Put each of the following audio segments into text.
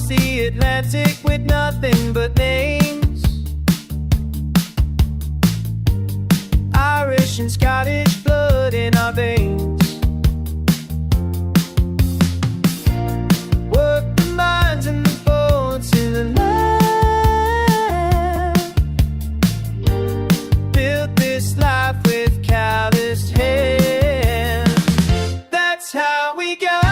Cross the Atlantic with nothing but names. Irish and Scottish blood in our veins. Work the minds and the bones to the land. Build this life with calloused hands. That's how we got.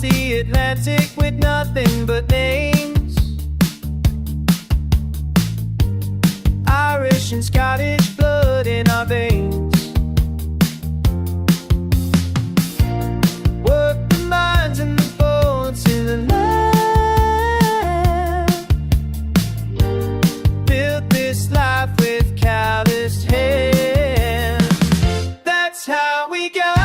The Atlantic with nothing but names. Irish and Scottish blood in our veins. Work the minds and the bones to the land. Build this life with calloused hands. That's how we got.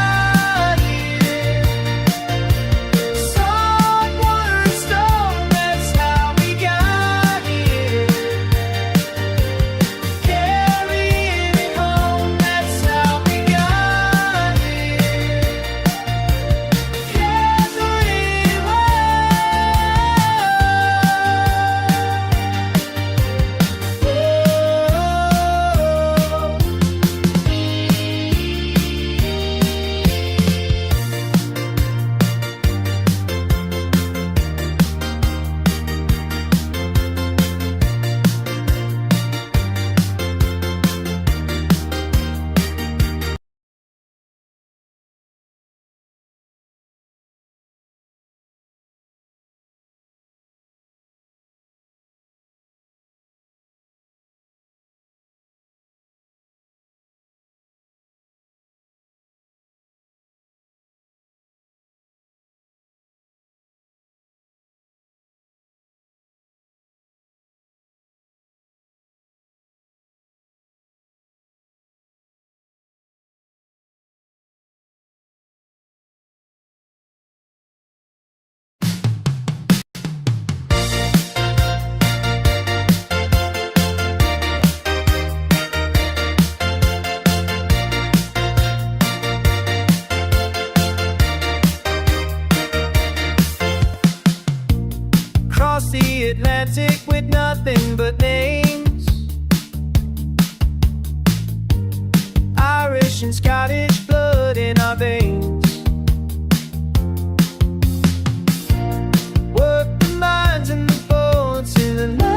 Cross the Atlantic with nothing but names. Irish and Scottish blood in our veins. Work the minds and the bones to the land.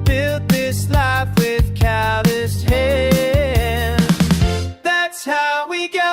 Build this life with calloused hands. That's how we got.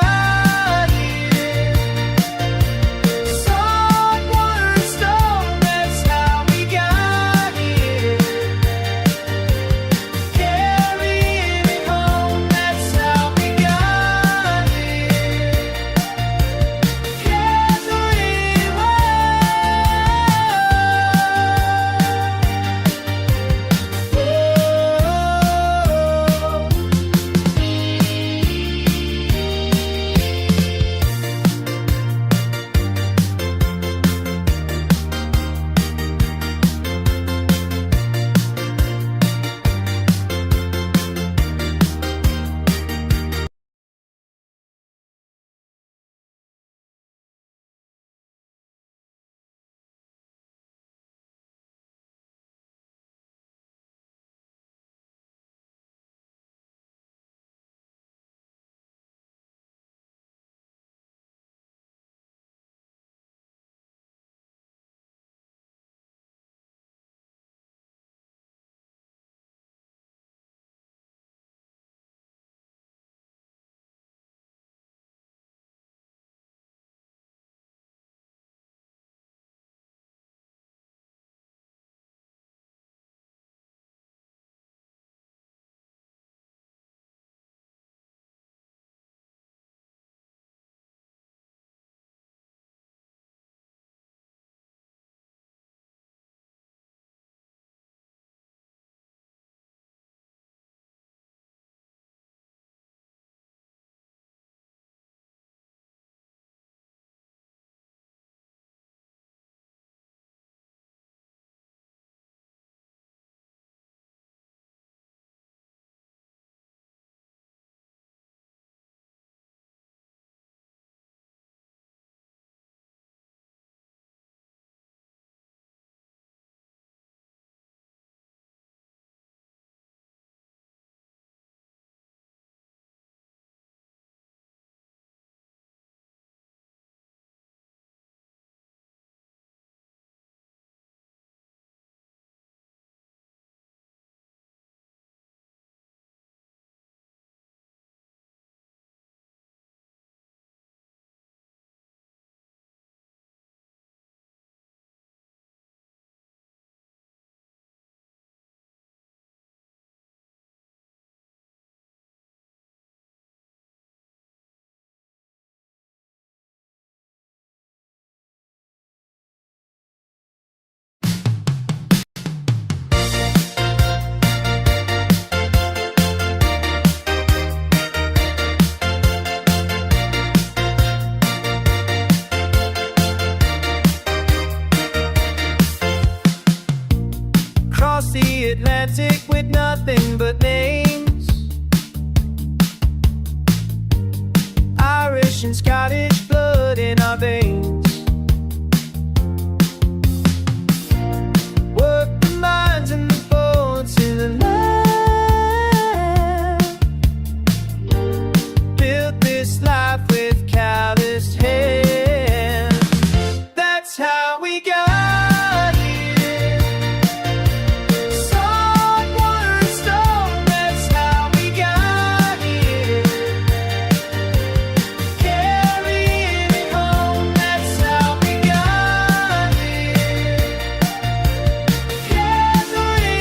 nothing but names. Irish and Scottish blood in our veins. Work the mines and the boats in the land. Built this life with calloused hands. That's how we got here. Salt, water, and stone. That's how we got here. Carrying it home. That's how we got here. Gathering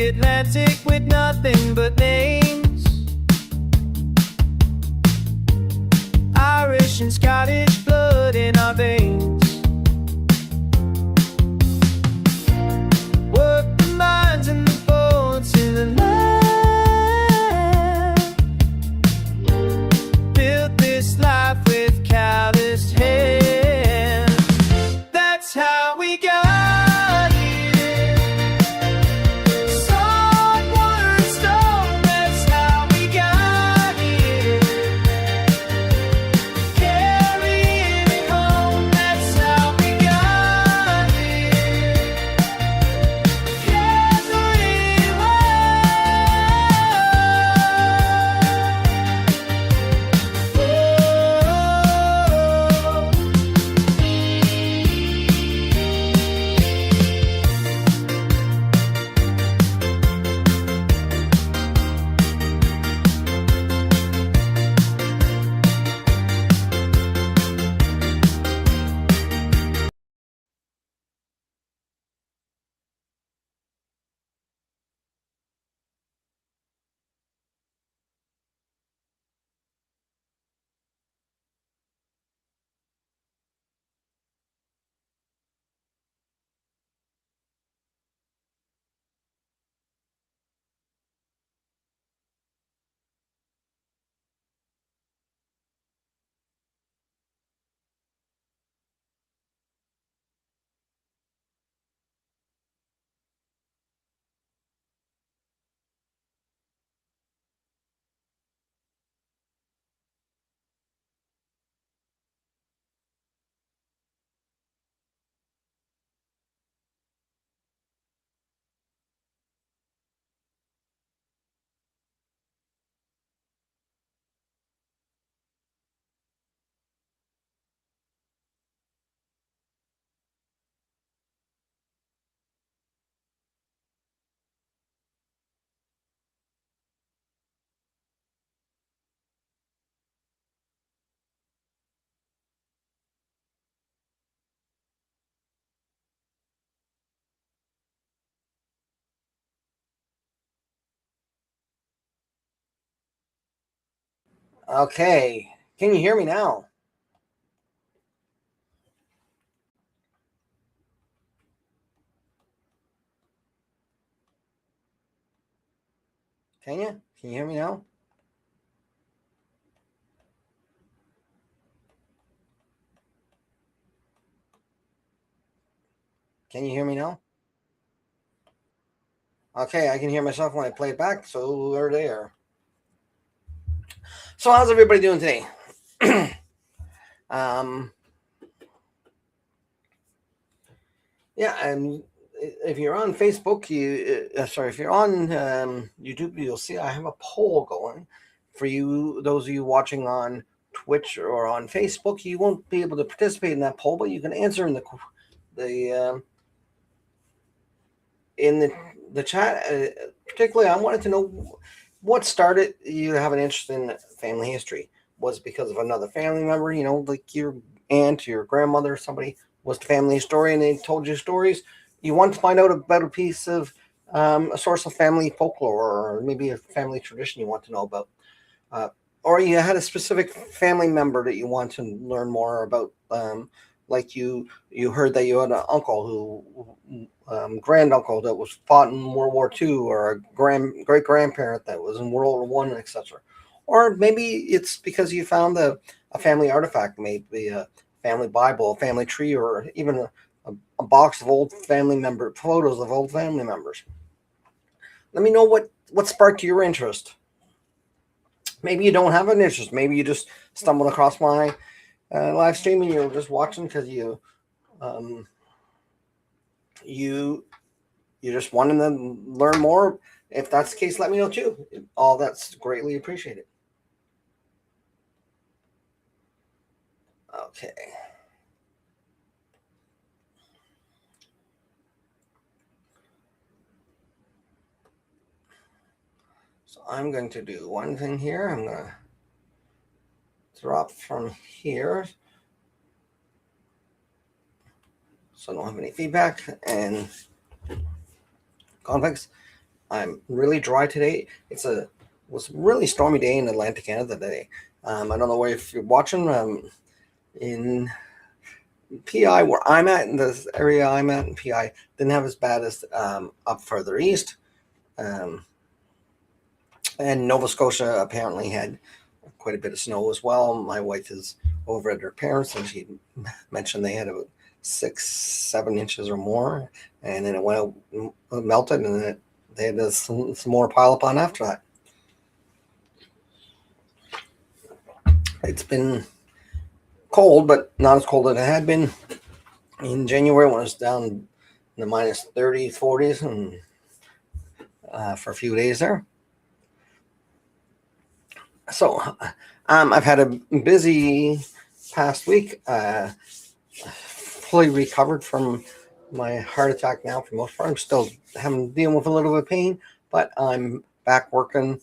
Atlantic with nothing but names. Irish and Scottish blood in our veins. Work the mines and the boats in the land. Built this life with calloused hands. That's how we got. Salt, water, and stone. That's how we got here. Okay, can you hear me now? Can you? Can you hear me now? Can you hear me now? Okay, I can hear myself when I play it back, so we're there. So how's everybody doing today? Yeah, and if you're on Facebook, if you're on YouTube, you'll see I have a poll going for you. Those of you watching on Twitch or on Facebook, you won't be able to participate in that poll, but you can answer in the in the chat. Particularly, I wanted to know what started you to have an interest in family history. Was it because of another family member, like your aunt, your grandmother, somebody was the family historian, and they told you stories? You want to find out about a piece of a source of family folklore, or maybe a family tradition you want to know about, uh, or you had a specific family member that you want to learn more about. Like you heard that you had an uncle who grand uncle that was fought in World War II, or a great grandparent that was in World War One, etc. Or maybe it's because you found a family artifact, maybe a family Bible, a family tree, or even a box of old family member photos of old family members. Let me know what sparked your interest. Maybe you don't have an interest. Maybe you just stumbled across my live stream and you're just watching because um, you just wanted to learn more. If that's the case, let me know too. All that's greatly appreciated. Okay. So I'm going to do one thing here. I'm going to drop from here so I don't have any feedback and conflicts. I'm really dry today. Was a really stormy day in Atlantic Canada today. I don't know if you're watching. In PI, where I'm at, in this area I'm at in PI, didn't have as bad as up further east. And Nova Scotia apparently had quite a bit of snow as well. My wife is over at her parents, and she mentioned they had about 6-7 inches or more, and then it melted, and they had some more pile up on after that. It's been cold, but not as cold as it had been in January when it was down in the minus 30s, 40s, and for a few days there. So I've had a busy past week. Fully recovered from my heart attack now for the most part. I'm still dealing with a little bit of pain, but I'm back working.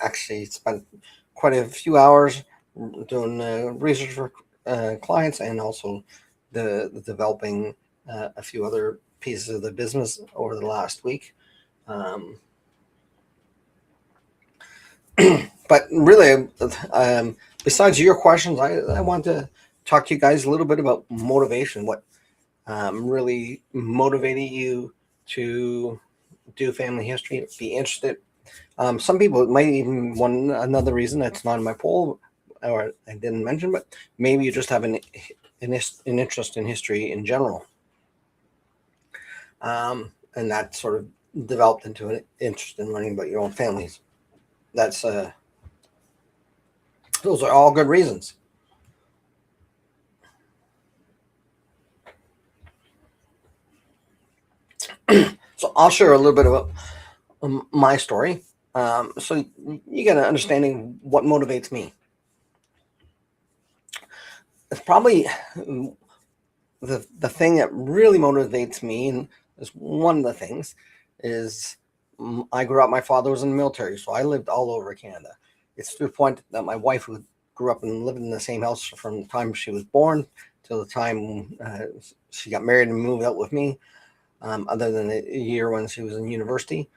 Actually spent quite a few hours doing research for clients, and also the developing a few other pieces of the business over the last week. But really, besides your questions, I want to talk to you guys a little bit about motivation. What really motivated you to do family history, be interested? Some people might even want another reason that's not in my poll, or I didn't mention, but maybe you just have an interest in history in general. And that sort of developed into an interest in learning about your own families. Those are all good reasons. So I'll share a little bit about my story, so you get an understanding what motivates me. It's probably the thing that really motivates me, and is one of the things, is I grew up. My father was in the military, so I lived all over Canada. It's to the point that my wife, who grew up and lived in the same house from the time she was born till the time she got married and moved out with me, other than a year when she was in university.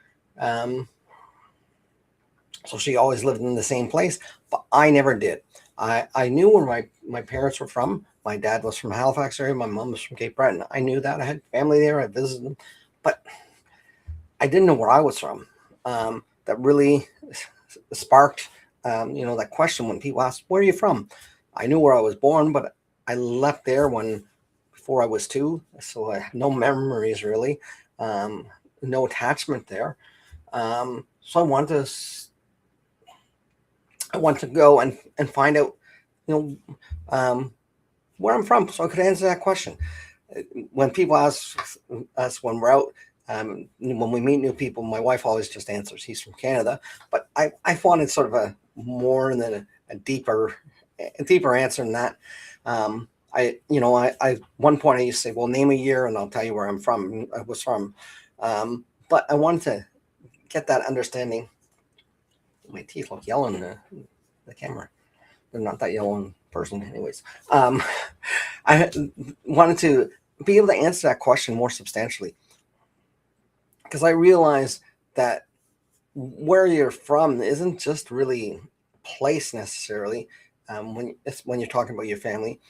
So she always lived in the same place, but I never did. I knew where my parents were from. My dad was from Halifax area. My mom was from Cape Breton. I knew that. I had family there. I visited them, but I didn't know where I was from. That really sparked, that question when people ask, "Where are you from?" I knew where I was born, but I left there before I was 2, so I had no memories really, no attachment there. So I want to go and find out, you know, where I'm from, so I could answer that question. When people ask us when we're out, when we meet new people, my wife always just answers, "He's from Canada." But I wanted sort of a more than a deeper answer than that. I one point I used to say, "Well, name a year, and I'll tell you where I'm from." I was from, but I wanted to get that understanding. My teeth look yellow in the camera. They're not that yellow in person, anyways. I wanted to be able to answer that question more substantially, because I realized that where you're from isn't just really place necessarily. When you're talking about your family,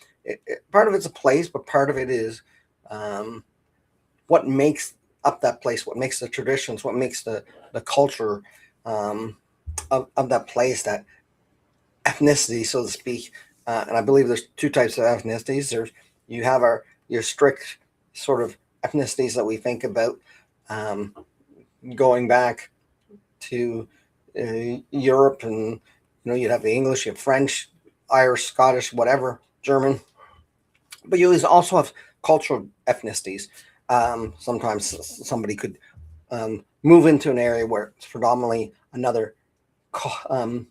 part of it's a place, but part of it is um, what makes up that place, what makes the traditions, what makes the culture um, of that place, that ethnicity, so to speak. And I believe there's two types of ethnicities. You have your strict sort of ethnicities that we think about, um, going back to Europe, and you'd have the English, you have French, Irish, Scottish, whatever, German. But you also have cultural ethnicities. Sometimes somebody could move into an area where it's predominantly um,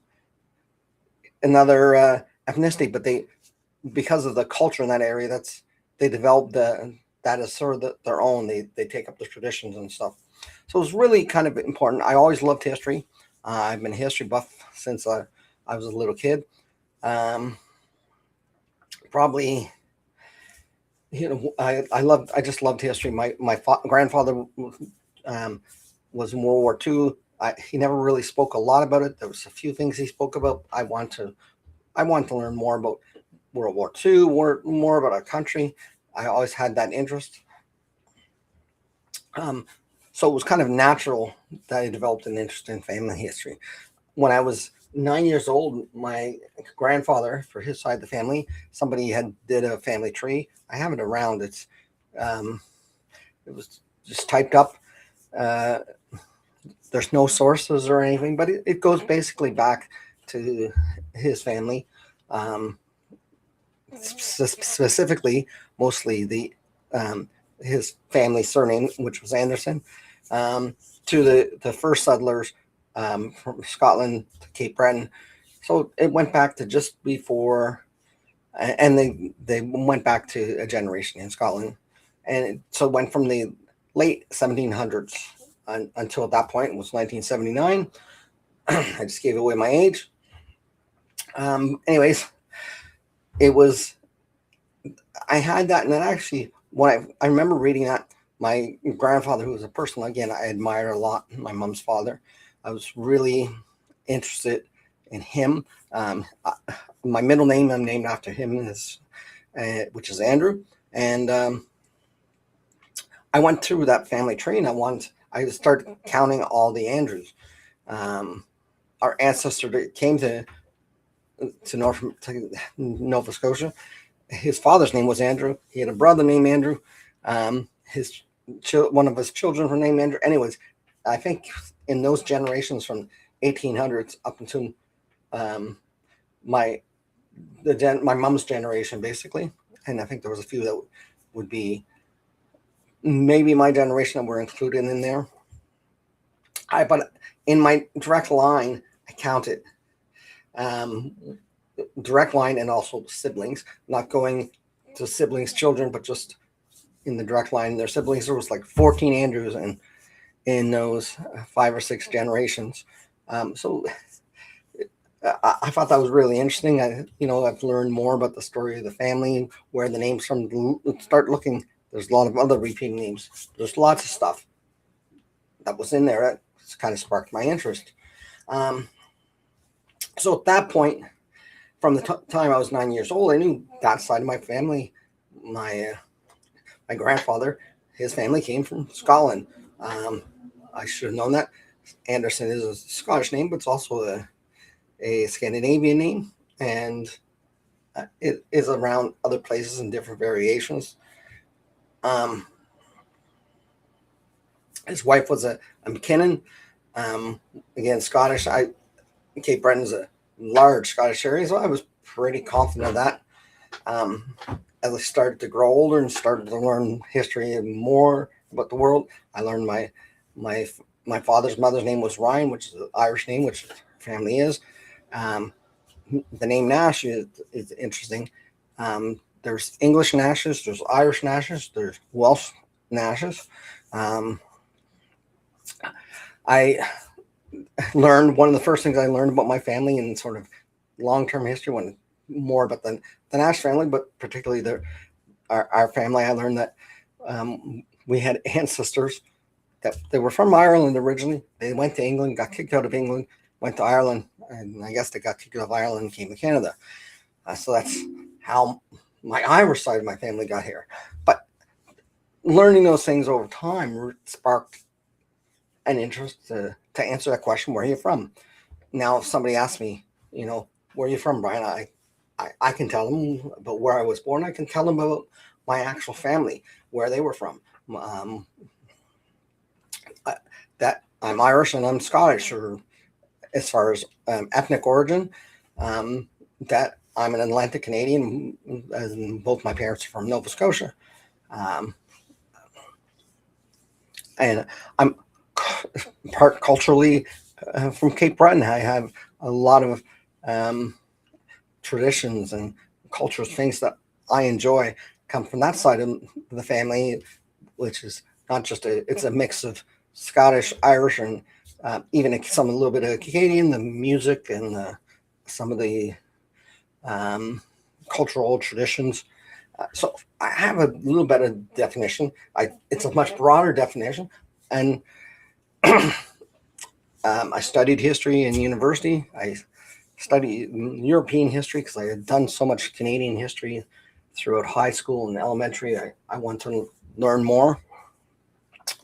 another ethnicity, but because of the culture in that area, they develop that as sort of their own. They take up the traditions and stuff. So it's really kind of important. I always loved history. I've been a history buff since I was a little kid. Um, Probably, I just loved history. My grandfather um, was in World War II. He never really spoke a lot about it. There was a few things he spoke about. I want to learn more about World War II, more about our country. I always had that interest. Um, so it was kind of natural that I developed an interest in family history. When I was 9 years old, my grandfather, for his side of the family, somebody had did a family tree. I have it around. Um, it was just typed up. Uh, there's no sources or anything, but it goes basically back to his family. Um, Specifically, mostly um, his family surname, which was Anderson, to the first settlers from Scotland to Cape Breton. So it went back to just before, and they went back to a generation in Scotland, and so it went from the late 1700s until at that point it was 1979. I just gave away my age. Anyways, it was I had that, and then actually, when I remember reading that, my grandfather, who was a person again I admired a lot, my mom's father, I was really interested in him. My middle name I'm named after him, which is Andrew, and I went through that family tree, and I started counting all the Andrews. Um, our ancestor that came to Nova Scotia, his father's name was Andrew. He had a brother named Andrew. His one of his children were named Andrew. Anyways, I think in those generations from 1800s up until um, my my mom's generation, basically, and I think there was a few that would be maybe my generation that were included in there. But in my direct line, I counted. Um, Direct line and also siblings, not going to siblings' children, but just in the direct line, their siblings. There was like 14 Andrews in those 5 or 6 generations. So I thought that was really interesting. I've learned more about the story of the family, where the names from. Start looking. There's a lot of other repeating names. There's lots of stuff that was in there that kind of sparked my interest. So at that point, from the time I was 9 years old, I knew that side of my family, my grandfather, his family came from Scotland. I should have known that. Anderson is a Scottish name, but it's also a Scandinavian name, and it is around other places in different variations. His wife was a McKinnon, again Scottish. Cape Breton is a large Scottish area, so I was pretty confident of that. As I started to grow older and started to learn history and more about the world, I learned my father's mother's name was Ryan, which is an Irish name, which family is. The name Nash is interesting. There's English Nashes, there's Irish Nashes, there's Welsh Nashes. I learned, one of the first things I learned about my family and sort of long-term history, when more about the Nash family, but particularly our family, I learned that we had ancestors that they were from Ireland originally. They went to England, got kicked out of England, went to Ireland, and I guess they got kicked out of Ireland and came to Canada. So that's how my Irish side of my family got here. But learning those things over time sparked an interest to answer that question, where are you from? Now, if somebody asks me, where are you from, Brian? I can tell them about where I was born. I can tell them about my actual family, where they were from. That I'm Irish and I'm Scottish, or as far as ethnic origin, that I'm an Atlantic Canadian, and both my parents are from Nova Scotia. And I'm part culturally from Cape Breton. I have a lot of traditions and cultural things that I enjoy come from that side of the family, which is not just it's a mix of Scottish, Irish, and even a little bit of Canadian, the music and some of the cultural traditions. So I have a little bit of definition. It's a much broader definition. And I studied history in university. I studied European history because I had done so much Canadian history throughout high school and elementary. I wanted to learn more,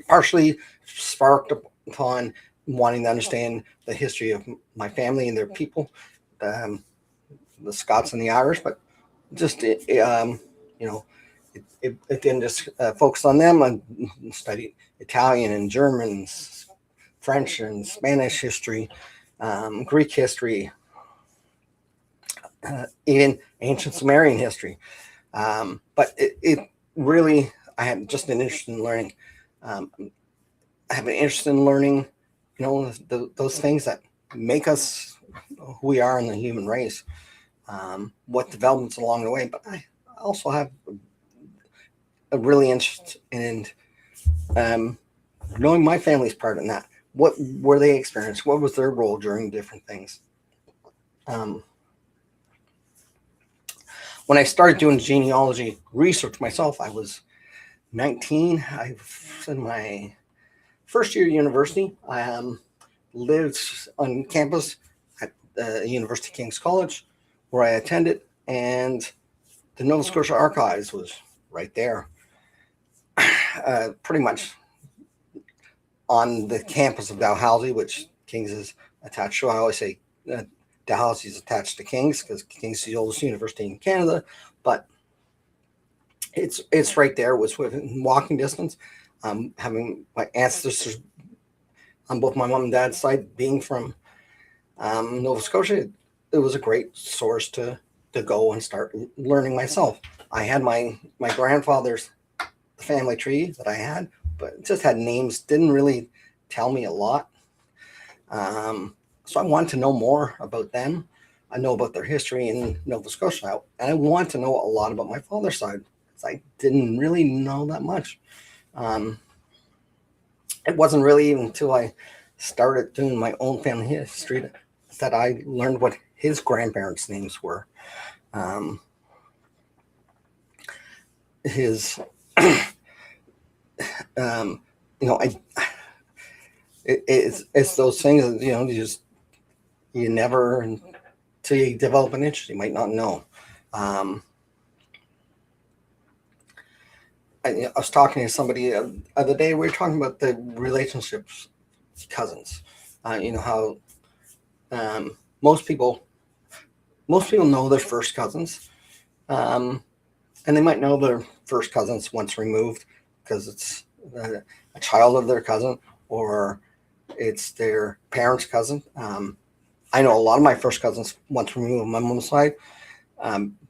partially sparked upon wanting to understand the history of my family and their people, the Scots and the Irish, but just, it didn't just focus on them. I studied Italian and German, French and Spanish history, Greek history, even ancient Sumerian history. But it really, I had just an interest in learning. I have an interest in learning, those things that make us who we are in the human race, what developments along the way. But I also have a really interest in knowing my family's part in that. What were they experienced? What was their role during different things? When I started doing genealogy research myself, I was 19. I was in my first year of university. I lived on campus at the University of King's College, where I attended, and the Nova Scotia Archives was right there, pretty much on the campus of Dalhousie, which King's is attached to. I always say Dalhousie is attached to King's because King's is the oldest university in Canada, but it's right there. It was within walking distance. Having my ancestors on both my mom and dad's side being from Nova Scotia, it was a great source to go and start learning myself. I had my grandfather's family tree that I had, but it just had names, didn't really tell me a lot. So I wanted to know more about them. I know about their history in Nova Scotia, and I want to know a lot about my father's side because I didn't really know that much. It wasn't really until I started doing my own family history that I learned what his grandparents' names were. His, it's those things that, you never till you develop an interest, you might not know. I was talking to somebody the other day. We were talking about the relationships, cousins. How most people know their first cousins, and they might know their first cousins once removed because it's a child of their cousin or it's their parents' cousin. I know a lot of my first cousins once removed on my mom's side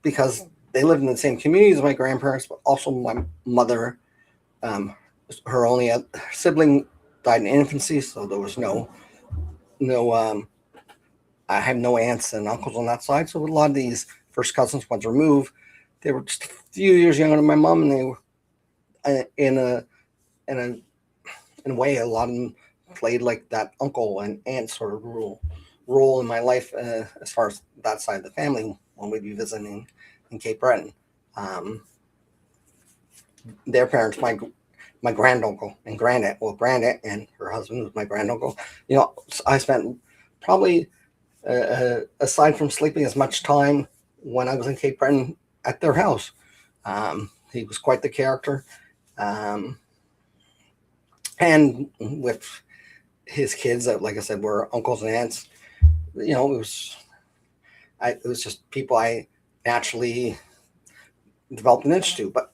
because they lived in the same community as my grandparents, but also my mother, her only sibling died in infancy, so there was no I have no aunts and uncles on that side. So a lot of these first cousins, once removed, they were just a few years younger than my mom, and they were in a way, a lot of them played like that uncle and aunt sort of role in my life as far as that side of the family when we'd be visiting in Cape Breton. Their parents, my granduncle and grandaunt, grandaunt and her husband was my granduncle. I spent probably, aside from sleeping, as much time when I was in Cape Breton at their house. He was quite the character. And with his kids that, like I said, were uncles and aunts, it was just people I naturally developed an interest to. But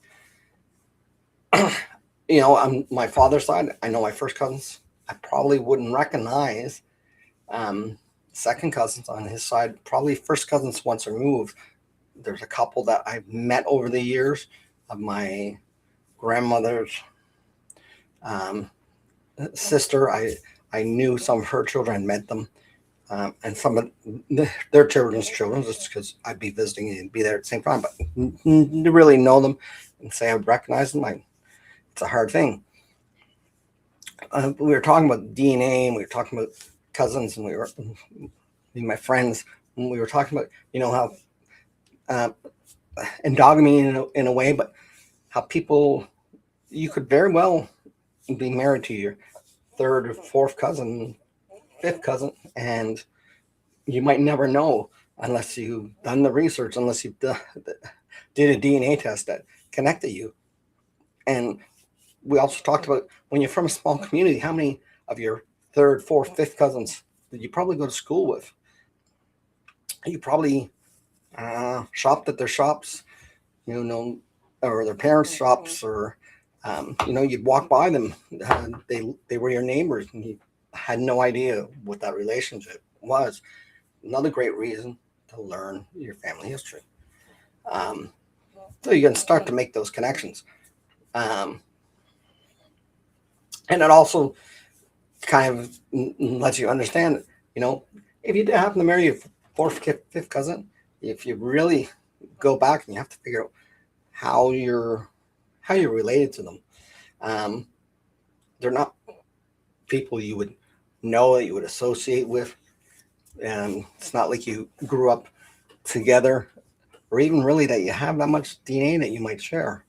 on my father's side, I know my first cousins. I probably wouldn't recognize second cousins on his side. Probably first cousins once removed. There's a couple that I've met over the years of my grandmother's sister. I knew some of her children and met them, and some of their children's children, just because I'd be visiting and be there at the same time. But to really know them and say I would recognize them, it's a hard thing. We were talking about DNA, and we were talking about cousins, and we were my friends, and we were talking about how endogamy in a way, but how people, you could very well be married to your third or fourth cousin, fifth cousin, and you might never know unless you've done the research, unless you did a DNA test that connected you. And we also talked about when you're from a small community, how many of your third, fourth, fifth cousins did you probably go to school with? You probably shopped at their shops, or their parents' shops, or you'd walk by them. They were your neighbors, and you had no idea what that relationship was. Another great reason to learn your family history. So you can start to make those connections. And it also kind of lets you understand, if you happen to marry your fourth, fifth cousin, if you really go back and you have to figure out how you're related to them. They're not people you would know, that you would associate with. It's not like you grew up together, or even really that you have that much DNA that you might share.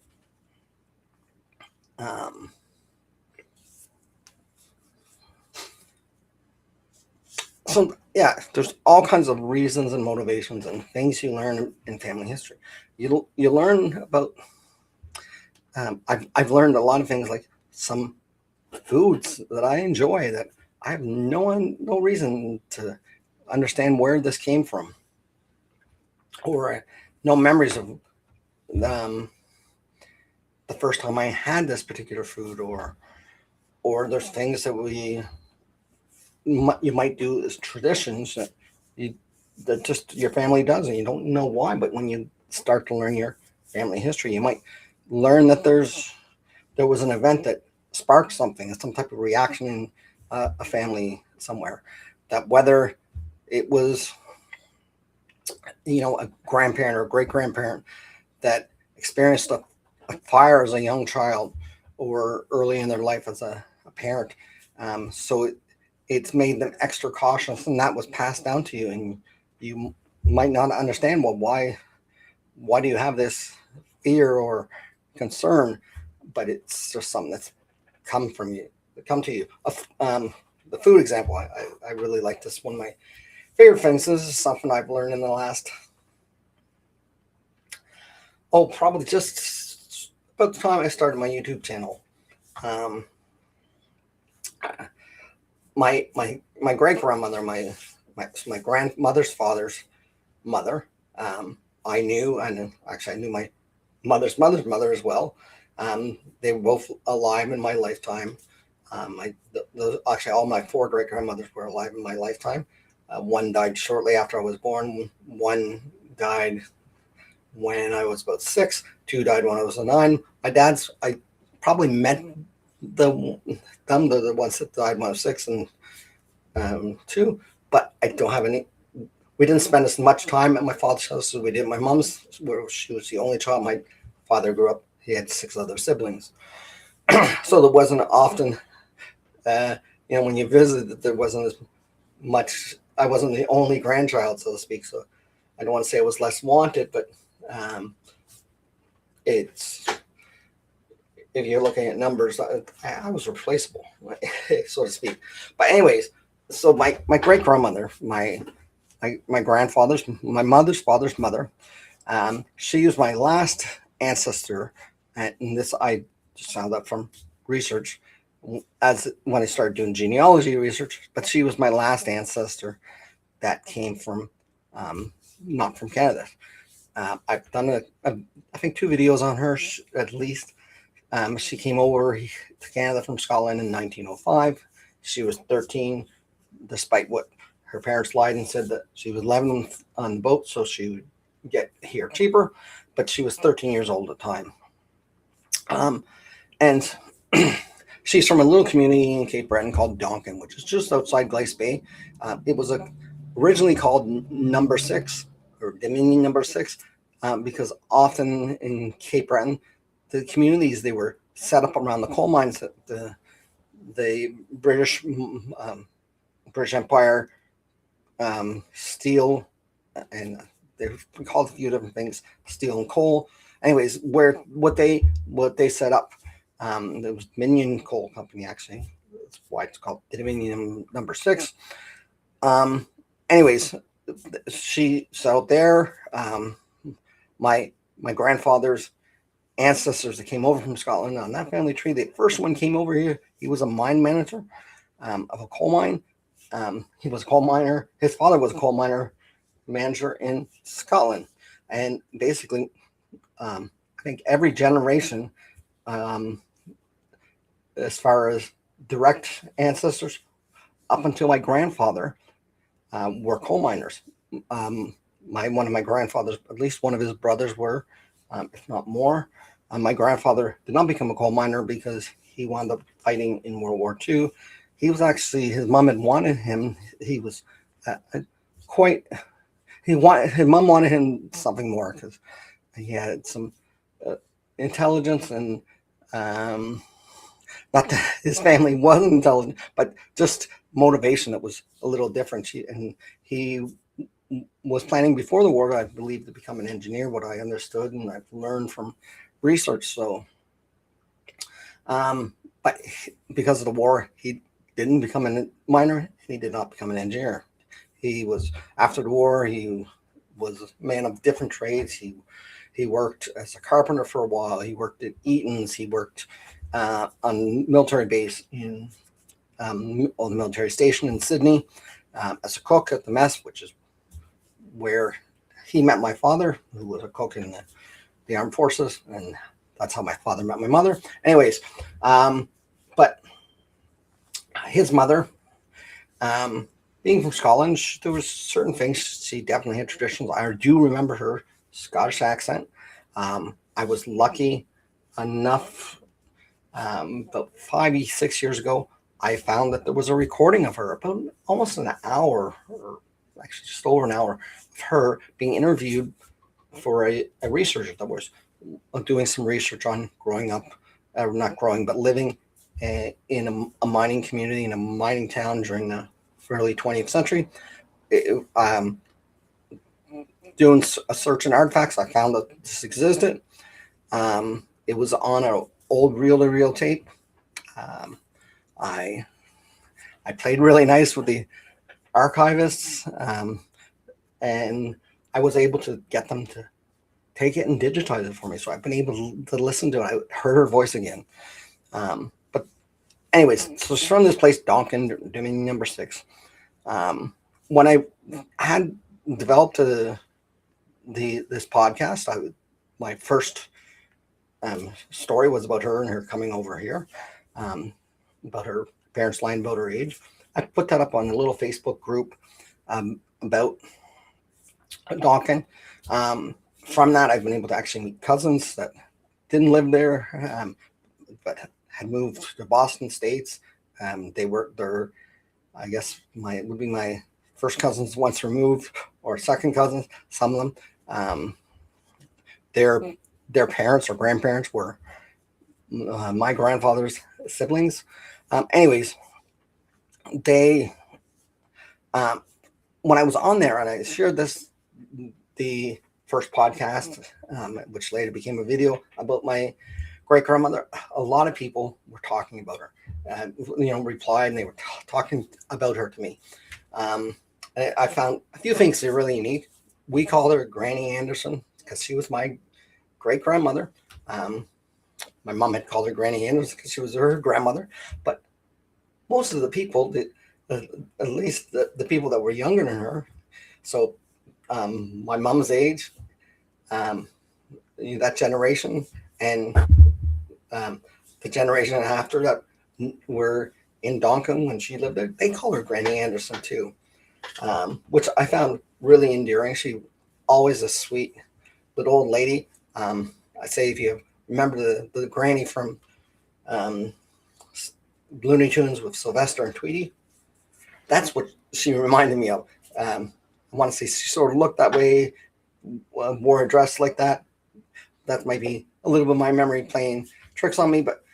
So yeah, there's all kinds of reasons and motivations and things you learn in family history. You learn about. I've learned a lot of things, like some foods that I enjoy that I have no reason to understand where this came from, or no memories of the first time I had this particular food, or there's things that you might do as traditions that just your family does, and you don't know why. But when you start to learn your family history, you might learn that there was an event that sparked something, some type of reaction in a family somewhere. That whether it was a grandparent or a great grandparent that experienced a fire as a young child, or early in their life as a parent, so it's made them extra cautious, and that was passed down to you, and you might not understand, well, why do you have this fear or concern? But it's just something that's come to you. The food example, I really like this. One of my favorite things. This is something I've learned in the last, probably just about the time I started my YouTube channel. My great grandmother, my grandmother's father's mother, I knew, and actually I knew my mother's mother as well. They were both alive in my lifetime. Actually, all my 4 great grandmothers were alive in my lifetime. One died shortly after I was born. One died when I was about 6. 2 died when I was 9. I probably met the ones that died when I was 6 and 2, but I don't have any. We didn't spend as much time at my father's house as we did my mom's, where she was the only child. My father grew up. He had 6 other siblings, so there wasn't often. When you visited, there wasn't as much. I wasn't the only grandchild, so to speak. So I don't want to say it was less wanted, but it's, if you're looking at numbers, I was replaceable, so to speak. But anyways, so my great grandmother, my mother's father's mother, she was my last ancestor, and this I just found out from research as when I started doing genealogy research. But she was my last ancestor that came from not from Canada. I've done I think 2 videos on her at least. She came over to Canada from Scotland in 1905. She was 13, despite what her parents lied and said that she was 11 on the boat, so she would get here cheaper. But she was 13 years old at the time. And she's from a little community in Cape Breton called Donkin, which is just outside Glace Bay. It was originally called Number 6, or Dominion Number 6, because often in Cape Breton, the communities, they were set up around the coal mines that the British Empire steel, and they've called a few different things, steel and coal. Anyways, what they set up, there was Dominion Coal Company, actually. That's why it's called Dominion Number 6. Anyways, she settled there. My grandfather's ancestors that came over from Scotland on that family tree, the first one came over here. He was a mine manager of a coal mine. He was a coal miner. His father was a coal miner manager in Scotland. And basically, I think every generation, as far as direct ancestors, up until my grandfather, were coal miners. One of my grandfathers, at least one of his brothers were, if not more. My grandfather did not become a coal miner because he wound up fighting in World War II. He was actually, his mom had wanted him. He was his mom wanted him something more because he had some intelligence, and not that his family wasn't intelligent, but just motivation that was a little different. He was planning before the war, I believe, to become an engineer, what I understood and I've learned from research. So, but because of the war, he didn't become a miner, and he did not become an engineer. He was, after the war, he was a man of different trades. He worked as a carpenter for a while. He worked at Eaton's. He worked on military base on the military station in Sydney, as a cook at the mess, which is where he met my father, who was a cook in the armed forces, and that's how my father met my mother. Anyways, but his mother, being from Scotland, there was certain things. She definitely had traditions. I do remember her Scottish accent. I was lucky enough, about 5-6 years ago, I found that there was a recording of her, about almost an hour, or actually just over an hour, of her being interviewed for a researcher that was doing some research on growing up, not growing, but living in a mining community, in a mining town during the early 20th century. Doing a search in artifacts, I found that this existed. It was on an old reel-to-reel tape. I played really nice with the archivists, and I was able to get them to take it and digitize it for me. So I've been able to listen to it. I heard her voice again. But anyways, so it's from this place, Donkin, Dominion number 6. When I had developed this podcast, my first story was about her and her coming over here, about her parents lying about her age. I put that up on a little Facebook group about Donkin. From that, I've been able to actually meet cousins that didn't live there, but had moved to Boston States. They were there. I guess would be my first cousins once removed, or second cousins. Some of them, their parents or grandparents were my grandfather's siblings. Anyways, they when I was on there and I shared the first podcast, which later became a video about my great grandmother, a lot of people were talking about her, replied, and they were talking about her to me. I found a few things that are really unique. We called her Granny Anderson because she was my great grandmother. My mom had called her Granny Anderson because she was her grandmother. But most of the people, at least the people that were younger than her, so my mom's age, that generation, and the generation after that were in Donkin when she lived there, they call her Granny Anderson too, which I found really endearing. She always a sweet little old lady. I say, if you remember the granny from Looney Tunes with Sylvester and Tweety, that's what she reminded me of. I want to say she sort of looked that way, wore a dress like that. That might be a little bit of my memory playing tricks on me, but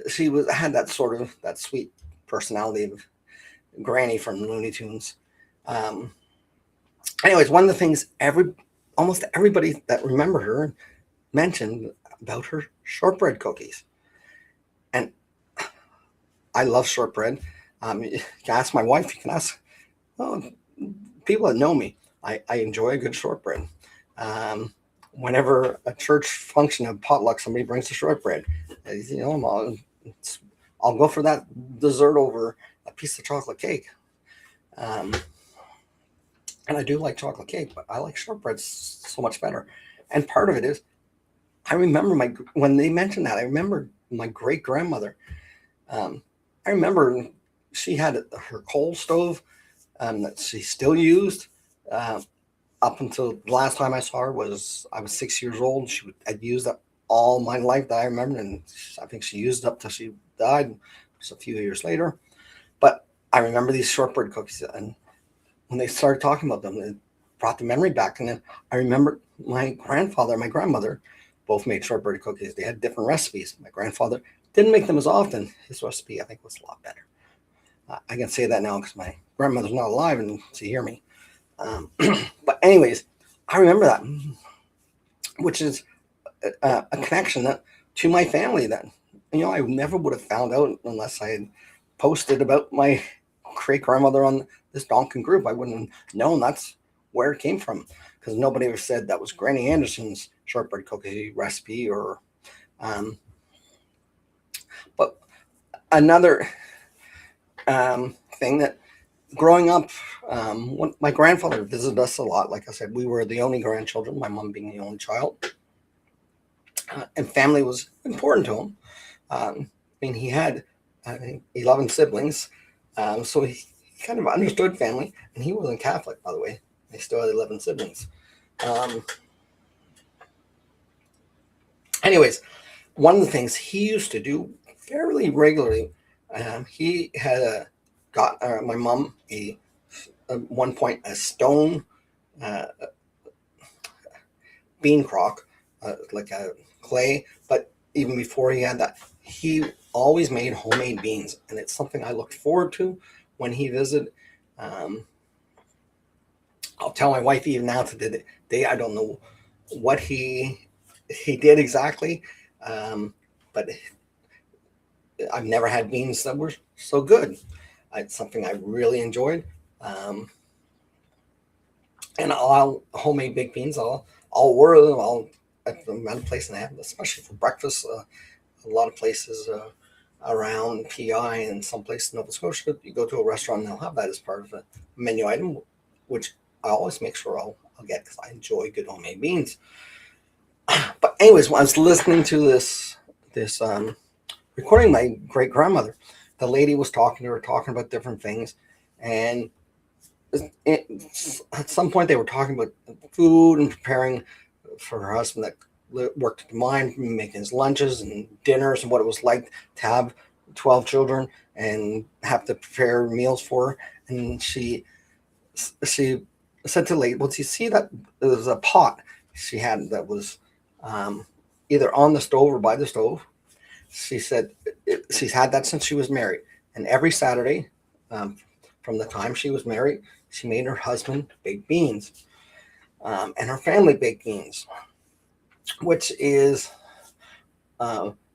she had that sweet personality of Granny from Looney Tunes. Anyways, one of the things almost everybody that remembered her mentioned about her shortbread cookies, and I love shortbread. You can ask my wife. You can ask people that know me. I enjoy a good shortbread. Whenever a church function, a potluck, somebody brings the shortbread, I'll go for that dessert over a piece of chocolate cake. And I do like chocolate cake, but I like shortbread so much better. And part of it is, I remember when they mentioned that, I remember my great grandmother. I remember she had her coal stove that she still used. Up until the last time I saw her I was 6 years old. I'd used up all my life that I remember, and I think she used up till she died, just a few years later. But I remember these shortbread cookies, and when they started talking about them, it brought the memory back. And then I remember my grandfather and my grandmother both made shortbread cookies. They had different recipes. My grandfather didn't make them as often. His recipe, I think, was a lot better. I can say that now because my grandmother's not alive and she hear me. But anyways, I remember that, which is a connection to my family that, I never would have found out unless I had posted about my great grandmother on this Donkin group. I wouldn't have known that's where it came from, because nobody ever said that was Granny Anderson's shortbread cookie recipe. But another thing that, growing up, when my grandfather visited us a lot. Like I said, we were the only grandchildren, my mom being the only child, and family was important to him. He had 11 siblings, so he kind of understood family, and he wasn't Catholic, by the way. He still had 11 siblings. Anyways, one of the things he used to do fairly regularly, he had got my mom at one point a stone bean crock, like a clay. But even before he had that, he always made homemade beans, and it's something I looked forward to when he visited. I'll tell my wife even now to the day, I don't know what he did exactly, but I've never had beans that were so good. It's something I really enjoyed. And all homemade baked beans. I'll order them. I'll at the amount of place and have them, especially for breakfast. A lot of places around PI and some places in Nova Scotia, you go to a restaurant and they'll have that as part of a menu item, which I always make sure I'll get because I enjoy good homemade beans. But anyways, when I was listening to this recording, my great grandmother, the lady was talking to her, talking about different things, and at some point they were talking about food and preparing for her husband that worked at the mine, making his lunches and dinners, and what it was like to have 12 children and have to prepare meals for her. And she said to the lady, well, do you see that there was a pot she had that was either on the stove or by the stove? She said she's had that since she was married, and every Saturday from the time she was married, she made her husband baked beans, and her family baked beans, which is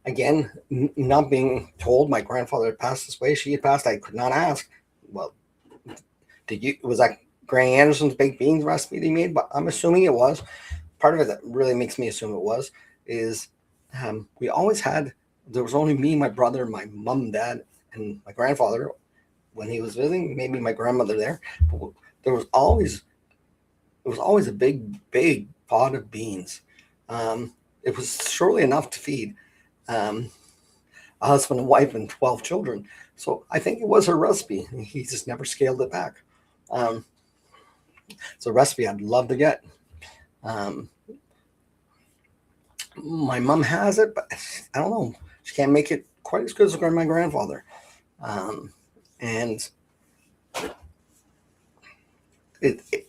again not being told. My grandfather had passed this way. She had passed. I could not ask. Well, was that Granny Anderson's baked beans recipe they made? But I'm assuming it was. Part of it that really makes me assume it was is we always had. There was only me, my brother, my mom, dad, and my grandfather when he was visiting. Maybe my grandmother there. But there was always a big pot of beans. It was surely enough to feed a husband and wife and 12 children. So I think it was her recipe. He just never scaled it back. It's a recipe I'd love to get. My mom has it, but I don't know. She can't make it quite as good as my grandfather. And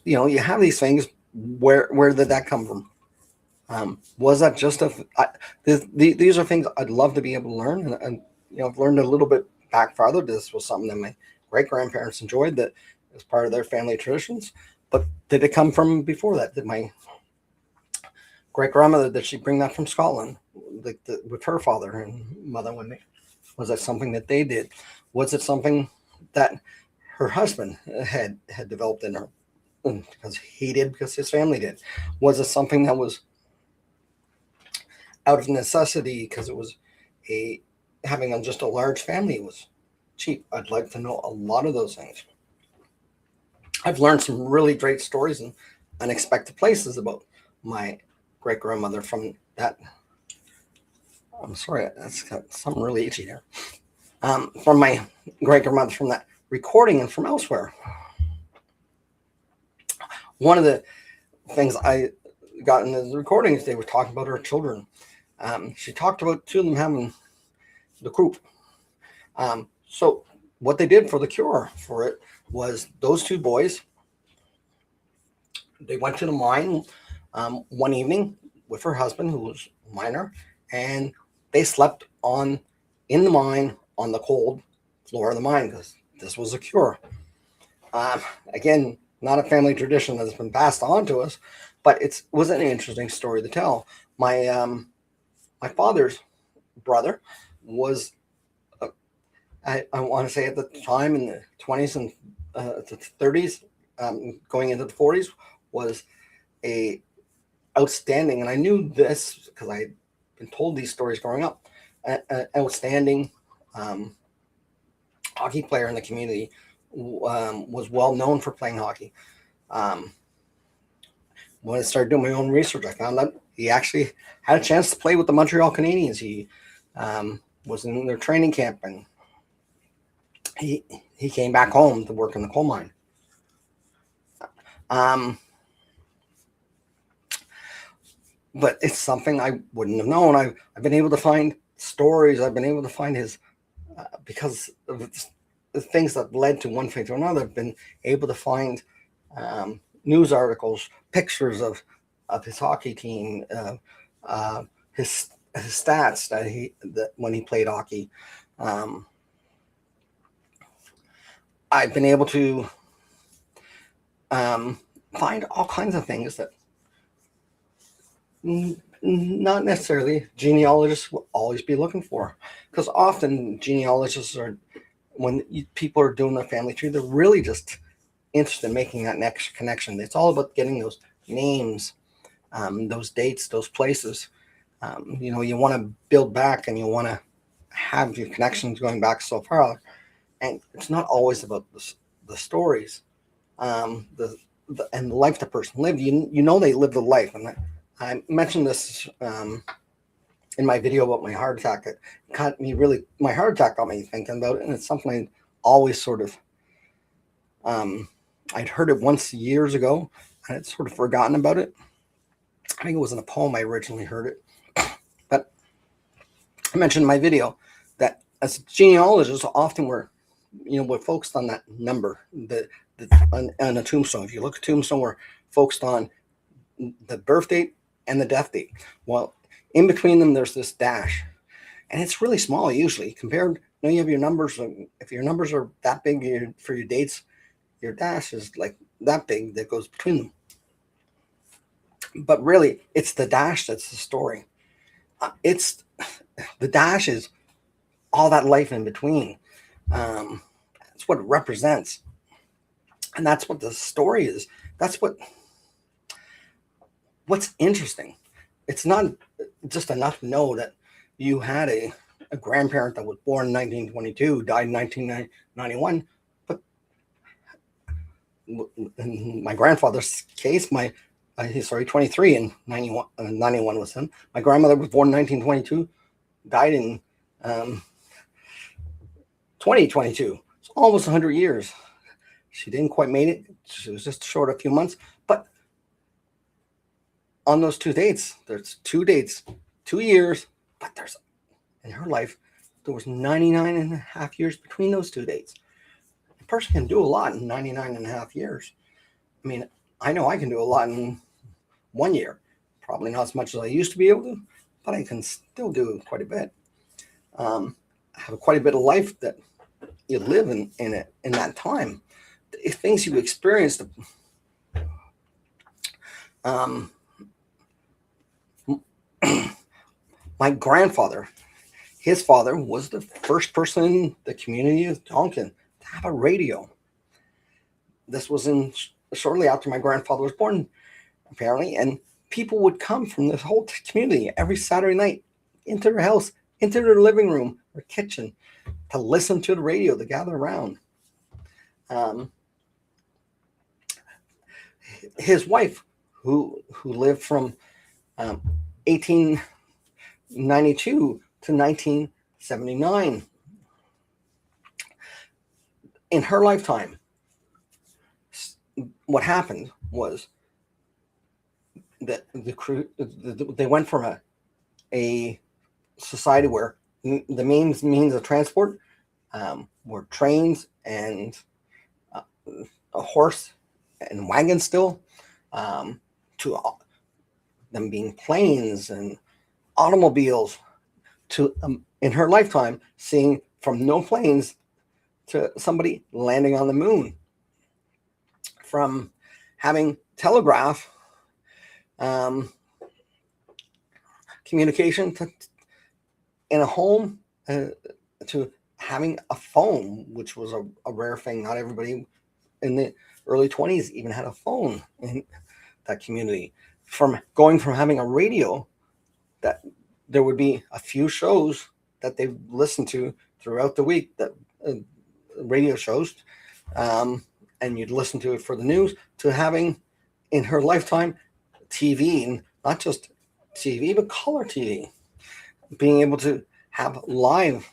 you have these things. Where did that come from? Was that just these are things I'd love to be able to learn, and I've learned a little bit back farther. This was something that my great grandparents enjoyed, that as part of their family traditions. But did it come from before that? Did my great grandmother, did she bring that from Scotland, with her father and mother was that something that they did? Was it something that her husband had developed in her because he did, because his family did? Was it something that was out of necessity because it was having just a large family was cheap? I'd like to know a lot of those things. I've learned some really great stories in unexpected places about my great grandmother from that. I'm sorry, that's got something really itchy there. From my great grandmother from that recording and from elsewhere. One of the things I got in the recordings, they were talking about her children. She talked about two of them having the croup. So what they did for the cure for it was those two boys, they went to the mine one evening with her husband, who was a miner, and they slept in the mine on the cold floor of the mine because this was a cure. Again, not a family tradition that's been passed on to us, but it was an interesting story to tell. My father's brother was, I want to say at the time in the 20s and the 30s, going into the 40s, was a outstanding, and I knew this because I had been told these stories growing up, an outstanding hockey player in the community, was well known for playing hockey. When I started doing my own research, I found out he actually had a chance to play with the Montreal Canadiens. He was in their training camp, and he came back home to work in the coal mine. But it's something I wouldn't have known. I've been able to find stories. I've been able to find his, because of the things that led to one thing to another, I've been able to find news articles, pictures of his hockey team, his stats that when he played hockey. I've been able to find all kinds of things that not necessarily genealogists will always be looking for, because often genealogists are, when people are doing a family tree, they're really just interested in making that next connection. It's all about getting those names, those dates, those places. You know, you want to build back and you want to have your connections going back so far. And it's not always about the stories, and the life the person lived. You know, they lived a life. And I mentioned this in my video about my heart attack. It got me really, my heart attack got me thinking about it. And it's something I always sort of, I'd heard it once years ago and I'd sort of forgotten about it. I think it was in a poem I originally heard it. But I mentioned in my video that as genealogists, often we're focused on that number, on a tombstone. If you look at tombstone, we're focused on the birth date and the death date. Well, in between them, there's this dash, and it's really small usually compared. You have your numbers. If your numbers are that big for your dates, your dash is like that big that goes between them. But really, it's the dash that's the story. It's the dash is all that life in between. That's what it represents, and that's what the story is. That's what's interesting. It's not just enough to know that you had a grandparent that was born in 1922, died in 1991, but in my grandfather's case, 23 and 91 was him. My grandmother was born in 1922, died in 2022. It's almost 100 years. She didn't quite make it. She was just short a few months. But on those two dates, there's 2 dates, 2 years, but there's, in her life, there was 99 and a half years between those 2 dates. A person can do a lot in 99 and a half years. I mean, I know I can do a lot in 1 year. Probably not as much as I used to be able to, but I can still do quite a bit. I have quite a bit of life that you live in that time. The things you experienced. My grandfather, his father was the first person in the community of Tonkin to have a radio. This was shortly after my grandfather was born, apparently, and people would come from this whole community every Saturday night into their house, into their living room or kitchen to listen to the radio, to gather around. His wife, who lived from 1892 to 1979, in her lifetime, what happened was that they went from a society where the main means of transport were trains and a horse and wagon still, to them being planes and automobiles, to in her lifetime seeing from no planes to somebody landing on the moon, from having telegraph communication in a home to having a phone, which was a rare thing. Not everybody in the early 20s even had a phone in that community. From having a radio that there would be a few shows that they listened to throughout the week, that radio shows, and you'd listen to it for the news, to having in her lifetime TV, and not just TV, but color TV, being able to have live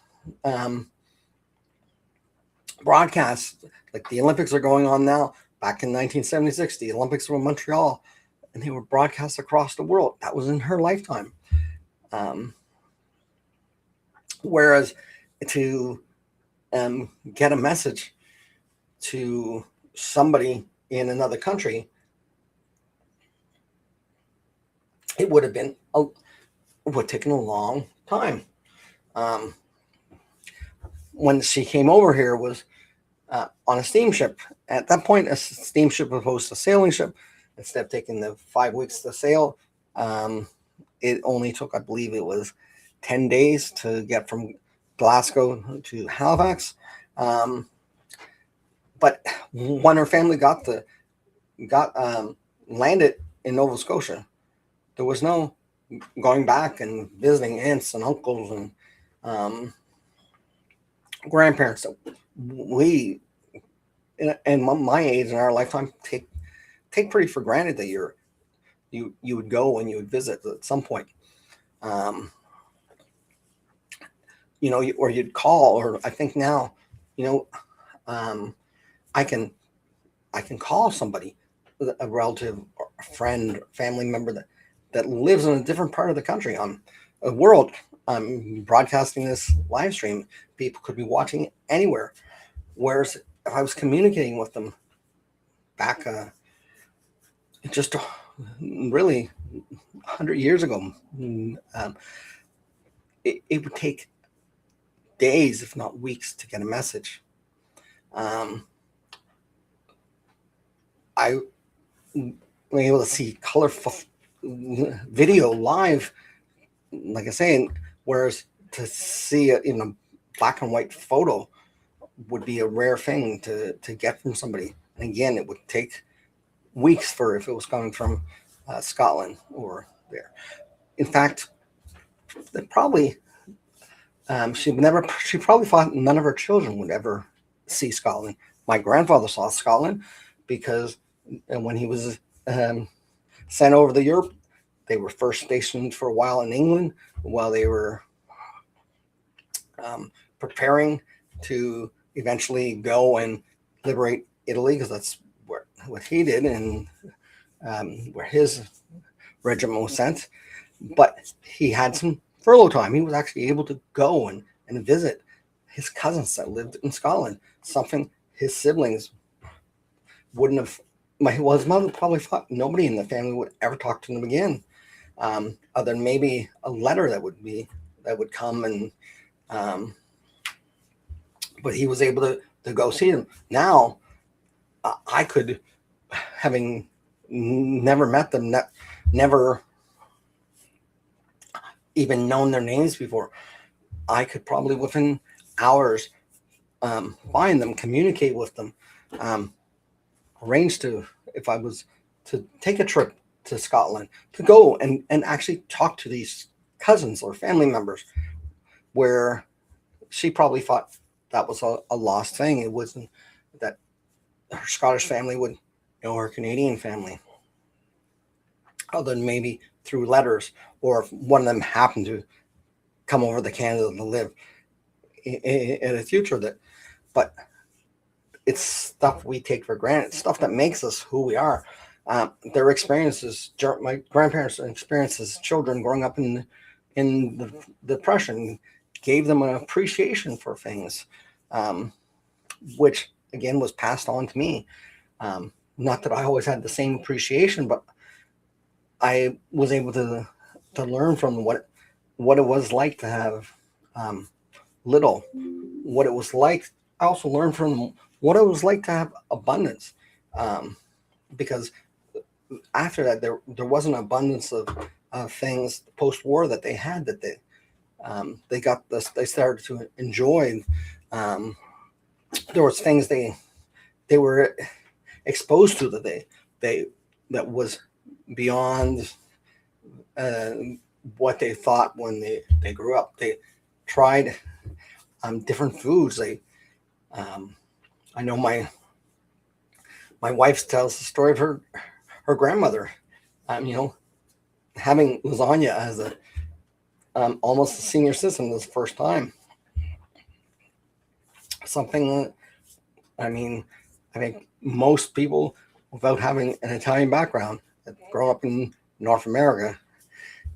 broadcasts. Like the Olympics are going on now. Back in 1976, the Olympics were in Montreal, and they were broadcast across the world. That was in her lifetime. Whereas to get a message to somebody in another country, it would have taken a long time. When she came over here, was on a steamship. At that point, a steamship opposed to a sailing ship. Instead of taking the 5 weeks to sail, it only took, I believe it was 10 days to get from Glasgow to Halifax. But when her family got landed in Nova Scotia, there was no going back and visiting aunts and uncles and grandparents that we and my age in our lifetime take pretty for granted that you would go and you would visit at some point. Or you'd call, or I think now, I can call somebody, a relative, or a friend, family member that lives in a different part of the country, a world. I'm broadcasting this live stream. People could be watching anywhere. Whereas if I was communicating with them back just really 100 years ago, it would take days, if not weeks, to get a message. I was able to see colorful video live, like I say, whereas to see it in a black and white photo would be a rare thing to get from somebody. And again, it would take weeks if it was coming from Scotland or there. In fact, she probably thought none of her children would ever see Scotland. My grandfather saw Scotland because when he was sent over to Europe, they were first stationed for a while in England while they were preparing to eventually go and liberate Italy, because that's what he did and where his regiment was sent. But he had some furlough time. He was actually able to go and visit his cousins that lived in Scotland, something his siblings wouldn't have. His mother probably thought nobody in the family would ever talk to them again, other than maybe a letter that would come and. But he was able to go see them. Now, I could, having never met them, never even known their names before, I could probably within hours find them, communicate with them, arrange if I was to take a trip to Scotland, to go and actually talk to these cousins or family members, where she probably thought that was a lost thing. It wasn't that her Scottish family would know her Canadian family, other than maybe through letters, or if one of them happened to come over to Canada to live in the future. But it's stuff we take for granted, stuff that makes us who we are. Their experiences, my grandparents' experiences, children growing up in the Depression, gave them an appreciation for things, which again was passed on to me. Not that I always had the same appreciation, but I was able to learn from what it was like to have little, what it was like. I also learned from what it was like to have abundance, because after that there was an abundance of things post-war that they had, that they started to enjoy. There was things they were exposed to that was beyond what they thought when they grew up. They tried different foods. I know my wife tells the story of her grandmother, having lasagna as almost a senior citizen this first time. Something that, I think most people without having an Italian background that grow up in North America